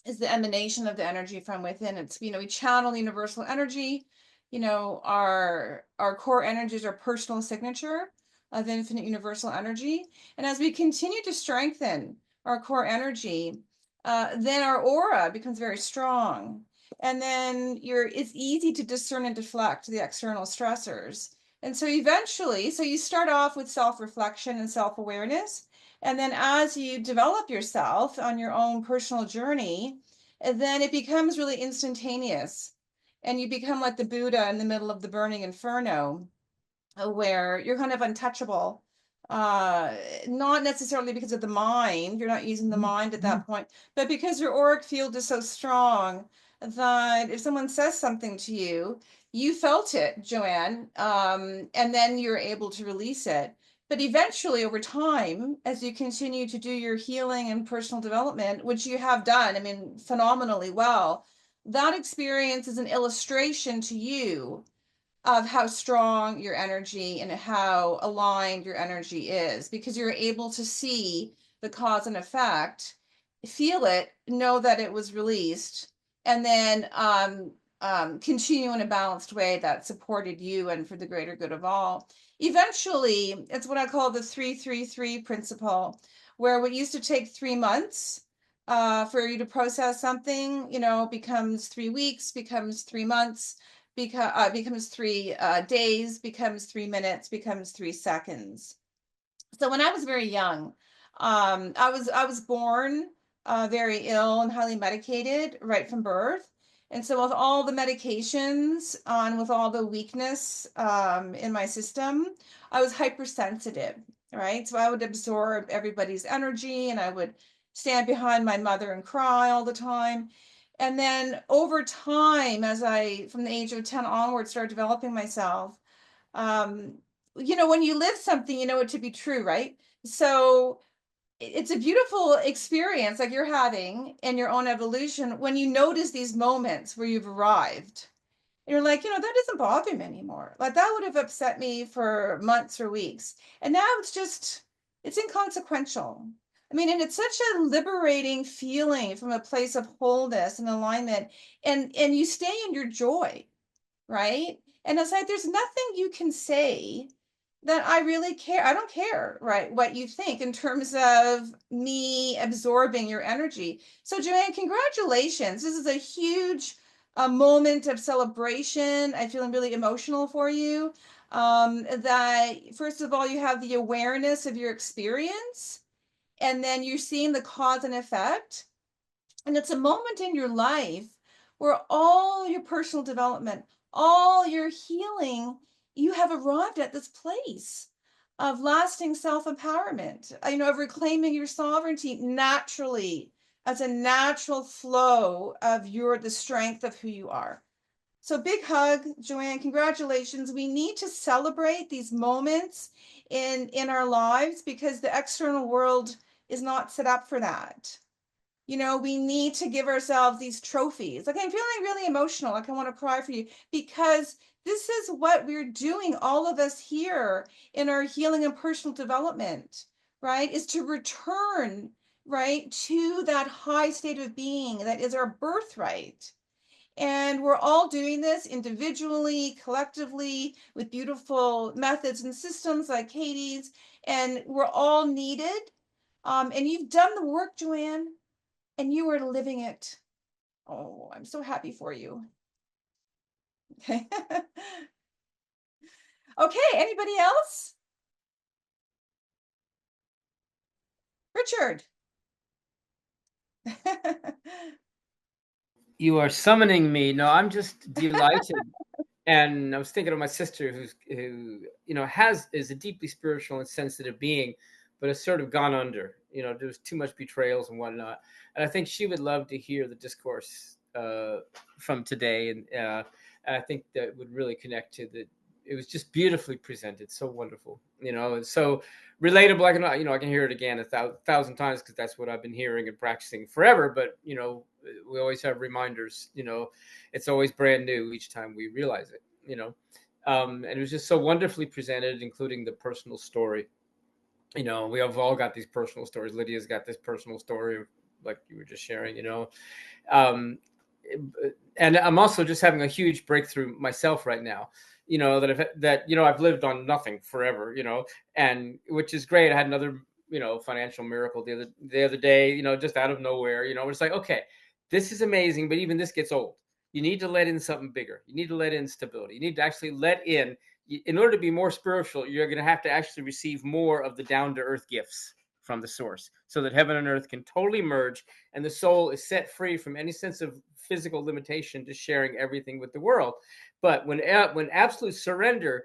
is the emanation of the energy from within. It's, we channel universal energy. Our core energies are personal signature of infinite universal energy. And as we continue to strengthen our core energy, then our aura becomes very strong. And then it's easy to discern and deflect the external stressors. And so eventually, you start off with self-reflection and self-awareness. And then as you develop yourself on your own personal journey, then it becomes really instantaneous. And you become like the Buddha in the middle of the burning inferno, where you're kind of untouchable. Not necessarily because of the mind, you're not using the mind at that point, but because your auric field is so strong that if someone says something to you, you felt it, Joanne, and then you're able to release it. But eventually, over time, as you continue to do your healing and personal development, which you have done, I mean, phenomenally well, that experience is an illustration to you of how strong your energy and how aligned your energy is, because you're able to see the cause and effect, feel it, know that it was released, and then continue in a balanced way that supported you and for the greater good of all. eventually, it's what I call the 3-3-3 principle, where what used to take 3 months for you to process something, becomes 3 weeks, becomes 3 months, becomes 3 days, becomes 3 minutes, becomes 3 seconds. So when I was very young, I was born very ill and highly medicated right from birth. And so with all the medications and with all the weakness in my system, I was hypersensitive, right? So I would absorb everybody's energy and I would stand behind my mother and cry all the time. And then over time, as I, from the age of 10 onward, started developing myself, um, when you live something, you know it to be true, right? So it's a beautiful experience like you're having in your own evolution when you notice these moments where you've arrived. And you're like, that doesn't bother me anymore. Like that would have upset me for months or weeks. And now it's inconsequential. I mean, and it's such a liberating feeling from a place of wholeness and alignment. And you stay in your joy, right? And it's like there's nothing you can say that I really care. I don't care, right, what you think in terms of me absorbing your energy. So, Joanne, congratulations. This is a huge moment of celebration. I feel really emotional for you. That, first of all, you have the awareness of your experience, and then you're seeing the cause and effect. And it's a moment in your life where all your personal development, all your healing, you have arrived at this place of lasting self-empowerment, of reclaiming your sovereignty naturally as a natural flow of the strength of who you are. So big hug, Joanne, congratulations. We need to celebrate these moments in our lives because the external world is not set up for that. We need to give ourselves these trophies. Like I'm feeling really emotional. Like I want to cry for you because this is what we're doing, all of us here in our healing and personal development, right? Is to return, right, to that high state of being that is our birthright. And we're all doing this individually, collectively, with beautiful methods and systems like Katie's, and we're all needed. And you've done the work, Joanne, and you are living it. Oh, I'm so happy for you. Okay. Okay, anybody else? Richard. You are summoning me. No, I'm just delighted. And I was thinking of my sister who is a deeply spiritual and sensitive being, but has sort of gone under. There's too much betrayals and whatnot. And I think she would love to hear the discourse from today, and I think that would really connect to the. It was just beautifully presented, so wonderful, and so relatable. I can hear it again a thousand times because that's what I've been hearing and practicing forever. But we always have reminders. It's always brand new each time we realize it. And it was just so wonderfully presented, including the personal story. We have all got these personal stories. Lydia's got this personal story, like you were just sharing. Um, and I'm also just having a huge breakthrough myself right now. I've lived on nothing forever. And which is great. I had another financial miracle the other day. Just out of nowhere. It's like, okay, this is amazing, but even this gets old. You need to let in something bigger. You need to let in stability. You need to actually let in order to be more spiritual, you're going to have to actually receive more of the down-to-earth gifts from the source so that heaven and earth can totally merge and the soul is set free from any sense of physical limitation to sharing everything with the world. But when absolute surrender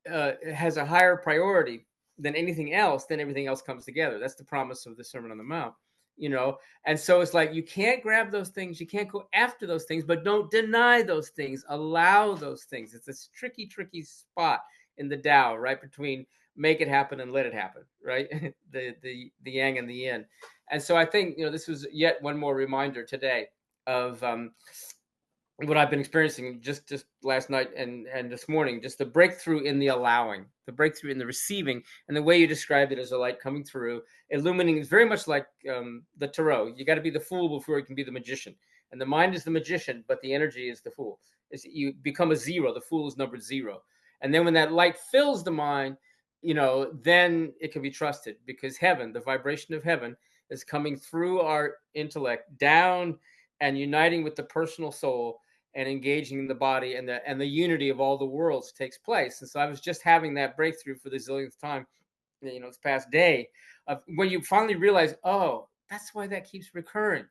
has a higher priority than anything else, then everything else comes together. That's the promise of the Sermon on the Mount. And so it's like you can't grab those things, you can't go after those things, but don't deny those things. Allow those things. It's this tricky spot in the Tao, right between make it happen and let it happen, right? the yang and the yin. And so I think this was yet one more reminder today of what I've been experiencing just last night and this morning, just the breakthrough in the allowing, the breakthrough in the receiving, and the way you described it as a light coming through, illuminating is very much like the tarot. You got to be the fool before you can be the magician. And the mind is the magician, but the energy is the fool. You become a zero. The fool is numbered 0. And then when that light fills the mind, then it can be trusted, because heaven, the vibration of heaven, is coming through our intellect down and uniting with the personal soul and engaging in the body, and the unity of all the worlds takes place. And so I was just having that breakthrough for the zillionth time, this past day, of when you finally realize, oh, that's why that keeps recurring.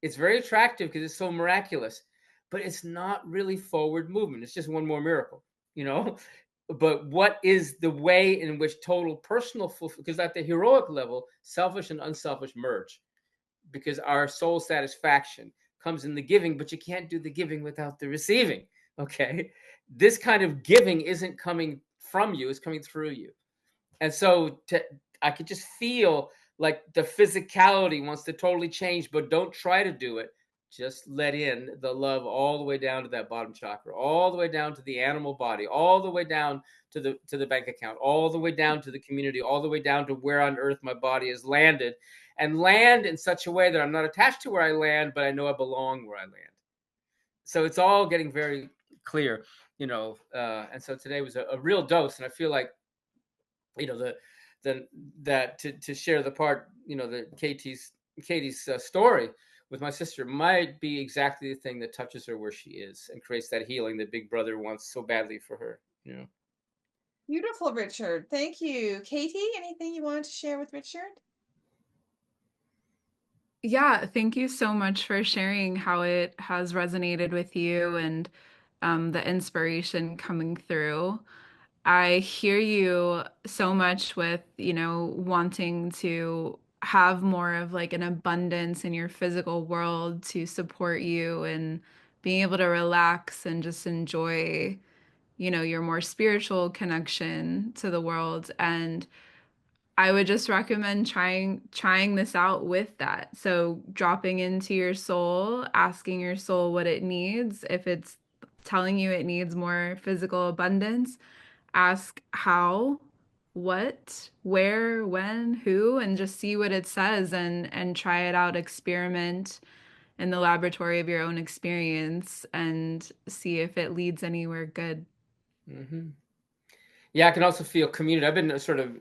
It's very attractive because it's so miraculous, but it's not really forward movement. It's just one more miracle, But what is the way in which total personal fulfillment? Because at the heroic level, selfish and unselfish merge, because our soul satisfaction comes in the giving, but you can't do the giving without the receiving. Okay, this kind of giving isn't coming from you; it's coming through you. And so I could just feel like the physicality wants to totally change, but don't try to do it. Just let in the love all the way down to that bottom chakra, all the way down to the animal body, all the way down to the bank account, all the way down to the community, all the way down to where on earth my body has landed, and land in such a way that I'm not attached to where I land, but I know I belong where I land. So it's all getting very clear, and so today was a real dose. And I feel like, that to share the part, the Katie's story with my sister might be exactly the thing that touches her where she is and creates that healing that Big Brother wants so badly for her. Beautiful, Richard. Thank you. Katie, anything you wanted to share with Richard? Yeah, thank you so much for sharing how it has resonated with you, and the inspiration coming through. I hear you so much with, wanting to have more of like an abundance in your physical world to support you, and being able to relax and just enjoy, your more spiritual connection to the world. And I would just recommend trying this out with that. So dropping into your soul, asking your soul what it needs. If it's telling you it needs more physical abundance, ask how, what, where, when, who, and just see what it says, and try it out, experiment in the laboratory of your own experience, and see if it leads anywhere good. Mm-hmm. Yeah, I can also feel community. I've been sort of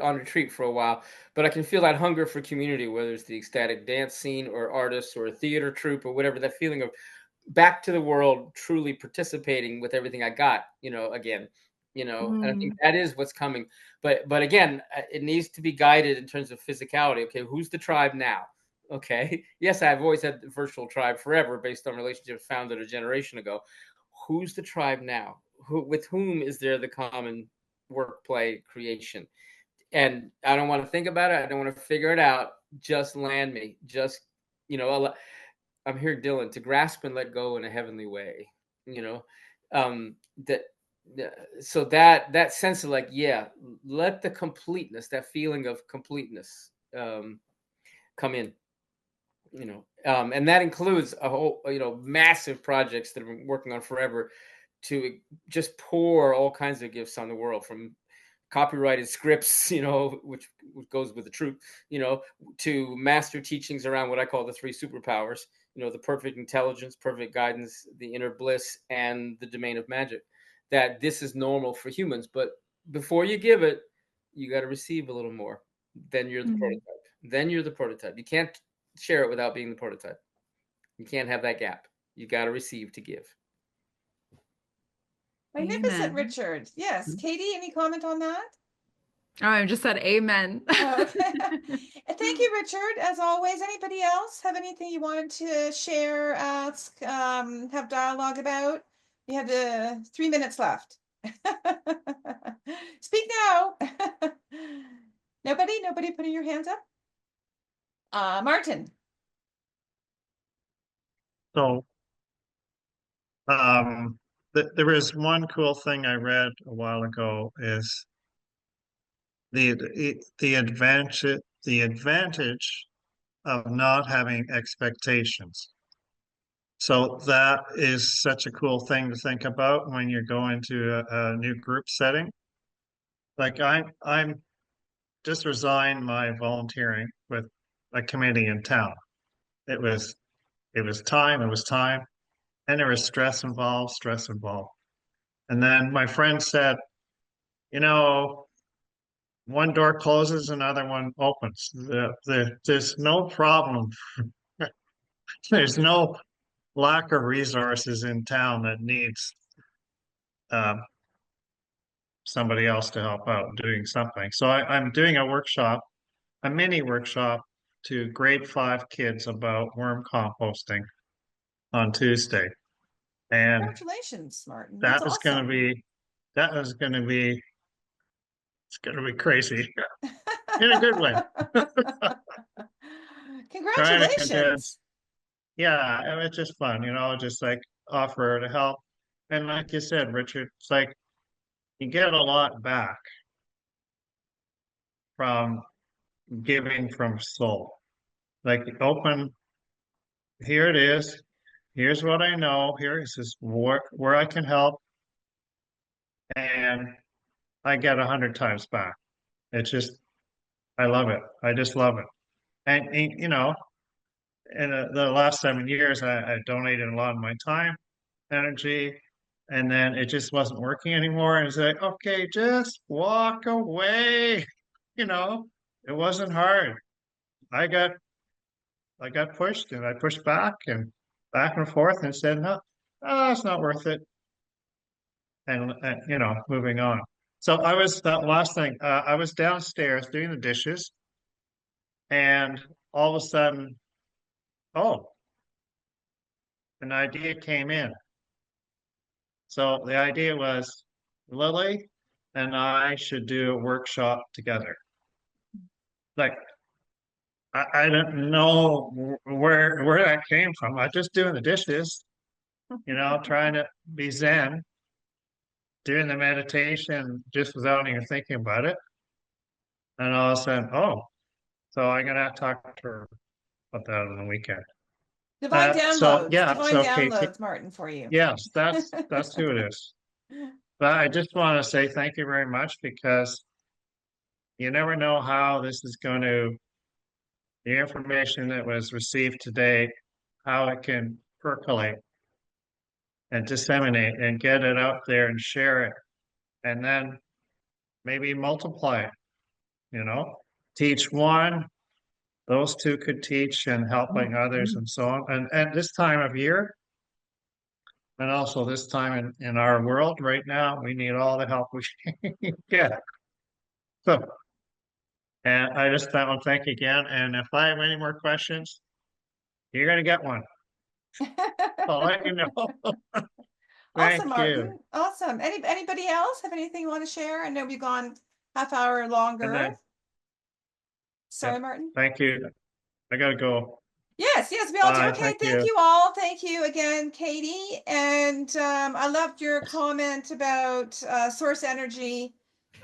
on retreat for a while, but I can feel that hunger for community, whether it's the ecstatic dance scene or artists or a theater troupe or whatever, that feeling of back to the world, truly participating with everything I got, again, and I think that is what's coming. But again, it needs to be guided in terms of physicality. Okay, who's the tribe now? Okay, yes, I've always had the virtual tribe forever based on relationships founded a generation ago. Who's the tribe now? With whom is there the common work, play, creation? And I don't want to think about it. I don't want to figure it out. Just land me. Just, I'm here, Dylan, to grasp and let go in a heavenly way. That so that sense of like, yeah, let the completeness, that feeling of completeness, come in. And that includes a whole, massive projects that I've been working on forever, to just pour all kinds of gifts on the world, from copyrighted scripts, which goes with the truth, to master teachings around what I call the three superpowers, the perfect intelligence, perfect guidance, the inner bliss, and the domain of magic. That this is normal for humans, but before you give it, you got to receive a little more. Then you're the prototype. Then you're the prototype. You can't share it without being the prototype. You can't have that gap. You got to receive to give. Magnificent, Amen. Richard. Yes. Katie, any comment on that? Oh, I just said amen. Oh, okay. Thank you, Richard. As always, anybody else have anything you wanted to share, ask, have dialogue about? You have 3 minutes left. Speak now. Nobody putting your hands up? Martin. So, there is one cool thing I read a while ago, is the advantage of not having expectations. So that is such a cool thing to think about when you go into a new group setting. Like I'm just resigned my volunteering with a committee in town. It was it was time, and there was stress involved, And then my friend said, you know, one door closes, another one opens. There's no problem. There's no lack of resources in town that needs um, somebody else to help out doing something. So I'm doing a workshop, a mini workshop to grade 5 kids about worm composting on Tuesday. And Congratulations, Martin. that That's is going to awesome. be, that is going to be, it's going to be crazy in a good way. Trying to condense. Congratulations. Yeah, and it's just fun, just like offer to help. And like you said, Richard, it's like you get a lot back from giving from soul. Like open, here it is. Here's what I know. Here is where I can help. And I get 100 times back. It's just, I love it. I just love it. And in the last 7 years, I donated a lot of my time, energy, and then it just wasn't working anymore. And it's like, okay, just walk away. You know, it wasn't hard. I got I got pushed and I pushed back and forth and said, no, it's not worth it. And moving on. So that last thing, I was downstairs doing the dishes and all of a sudden, oh, an idea came in. So the idea was Lily and I should do a workshop together. Like, I don't know where that came from. I just doing the dishes, trying to be Zen, doing the meditation just without even thinking about it. And all of a sudden, oh, so I'm gonna have to talk to her about that on the weekend. Divine So downloads. yeah, Divine so Katie, downloads, Martin, for you. yes, that's who it is. But I just want to say thank you very much because you never know how this is going to, the information that was received today, how it can percolate and disseminate and get it out there and share it. And then maybe multiply it, you know, teach one, those two could teach and helping others and so on. And this time of year, and also this time in our world right now, we need all the help we can get. So, and I just want to thank you again. And if I have any more questions, you're going to get one. I'll let you know. Awesome, Thank you. Martin. Awesome. Anybody else have anything you want to share? I know we've gone half hour And longer. then, Sorry, yeah, Martin. thank you. I got to go. Yes, we all do. Bye. Okay, Thank thank you. you all. Thank you again, Katie. And I loved your comment about source energy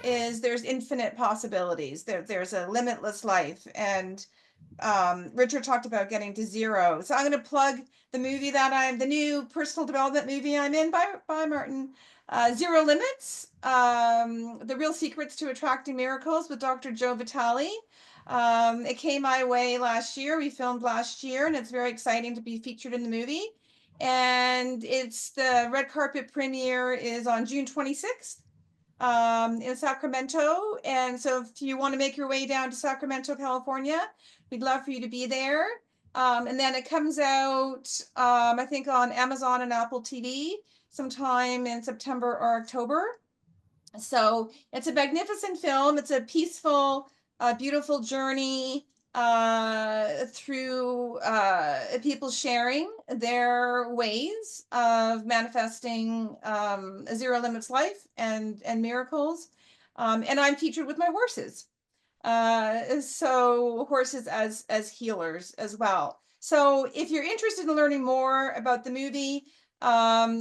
is there's infinite possibilities. There's a limitless life. And Richard talked about getting to zero. So I'm going to plug the movie the new personal development movie I'm in by Martin, Zero Limits, The Real Secrets to Attracting Miracles with Dr. Joe Vitale. It came my way last year. We filmed last year, and it's very exciting to be featured in the movie. And it's the red carpet premiere is on June 26th in Sacramento. And so if you want to make your way down to Sacramento, California, we'd love for you to be there. And then it comes out, I think, on Amazon and Apple TV sometime in September or October. So it's a magnificent film. It's a peaceful, beautiful journey through people sharing their ways of manifesting a zero limits life and miracles. And I'm featured with my horses. So horses as healers as well. So if you're interested in learning more about the movie,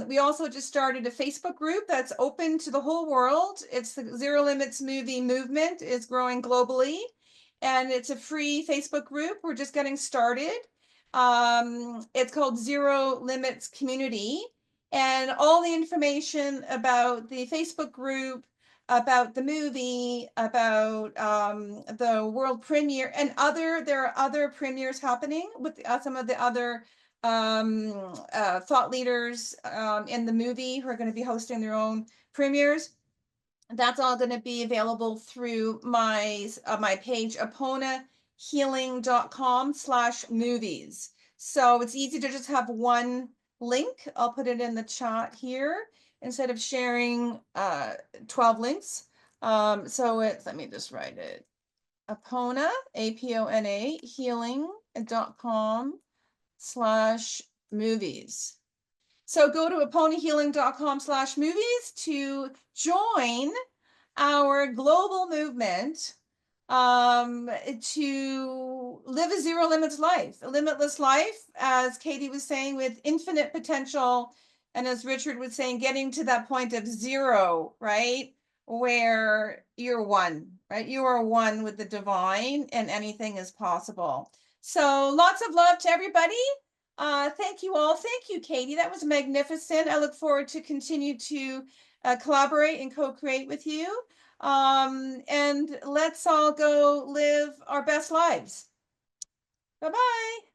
we also just started a Facebook group that's open to the whole world. It's the Zero Limits Movie Movement is growing globally, and it's a free Facebook group. We're just getting started. It's called Zero Limits Community, and all the information about the Facebook group, about the movie, about the world premiere, and there are other premieres happening with some of the other thought leaders in the movie who are going to be hosting their own premieres. That's all going to be available through my page, aponahealing.com/movies. So it's easy to just have one link. I'll put it in the chat here instead of sharing 12 links. So let me just write it. Apona, APONA, healing.com/movies. So go to aponahealing.com/movies to join our global movement to live a zero limits life, a limitless life, as Katie was saying, with infinite potential. And as Richard was saying, getting to that point of zero, right? Where you're one, right? You are one with the divine and anything is possible. So lots of love to everybody. Thank you all. Thank you, Katie. That was magnificent. I look forward to continue to collaborate and co-create with you. And let's all go live our best lives. Bye-bye.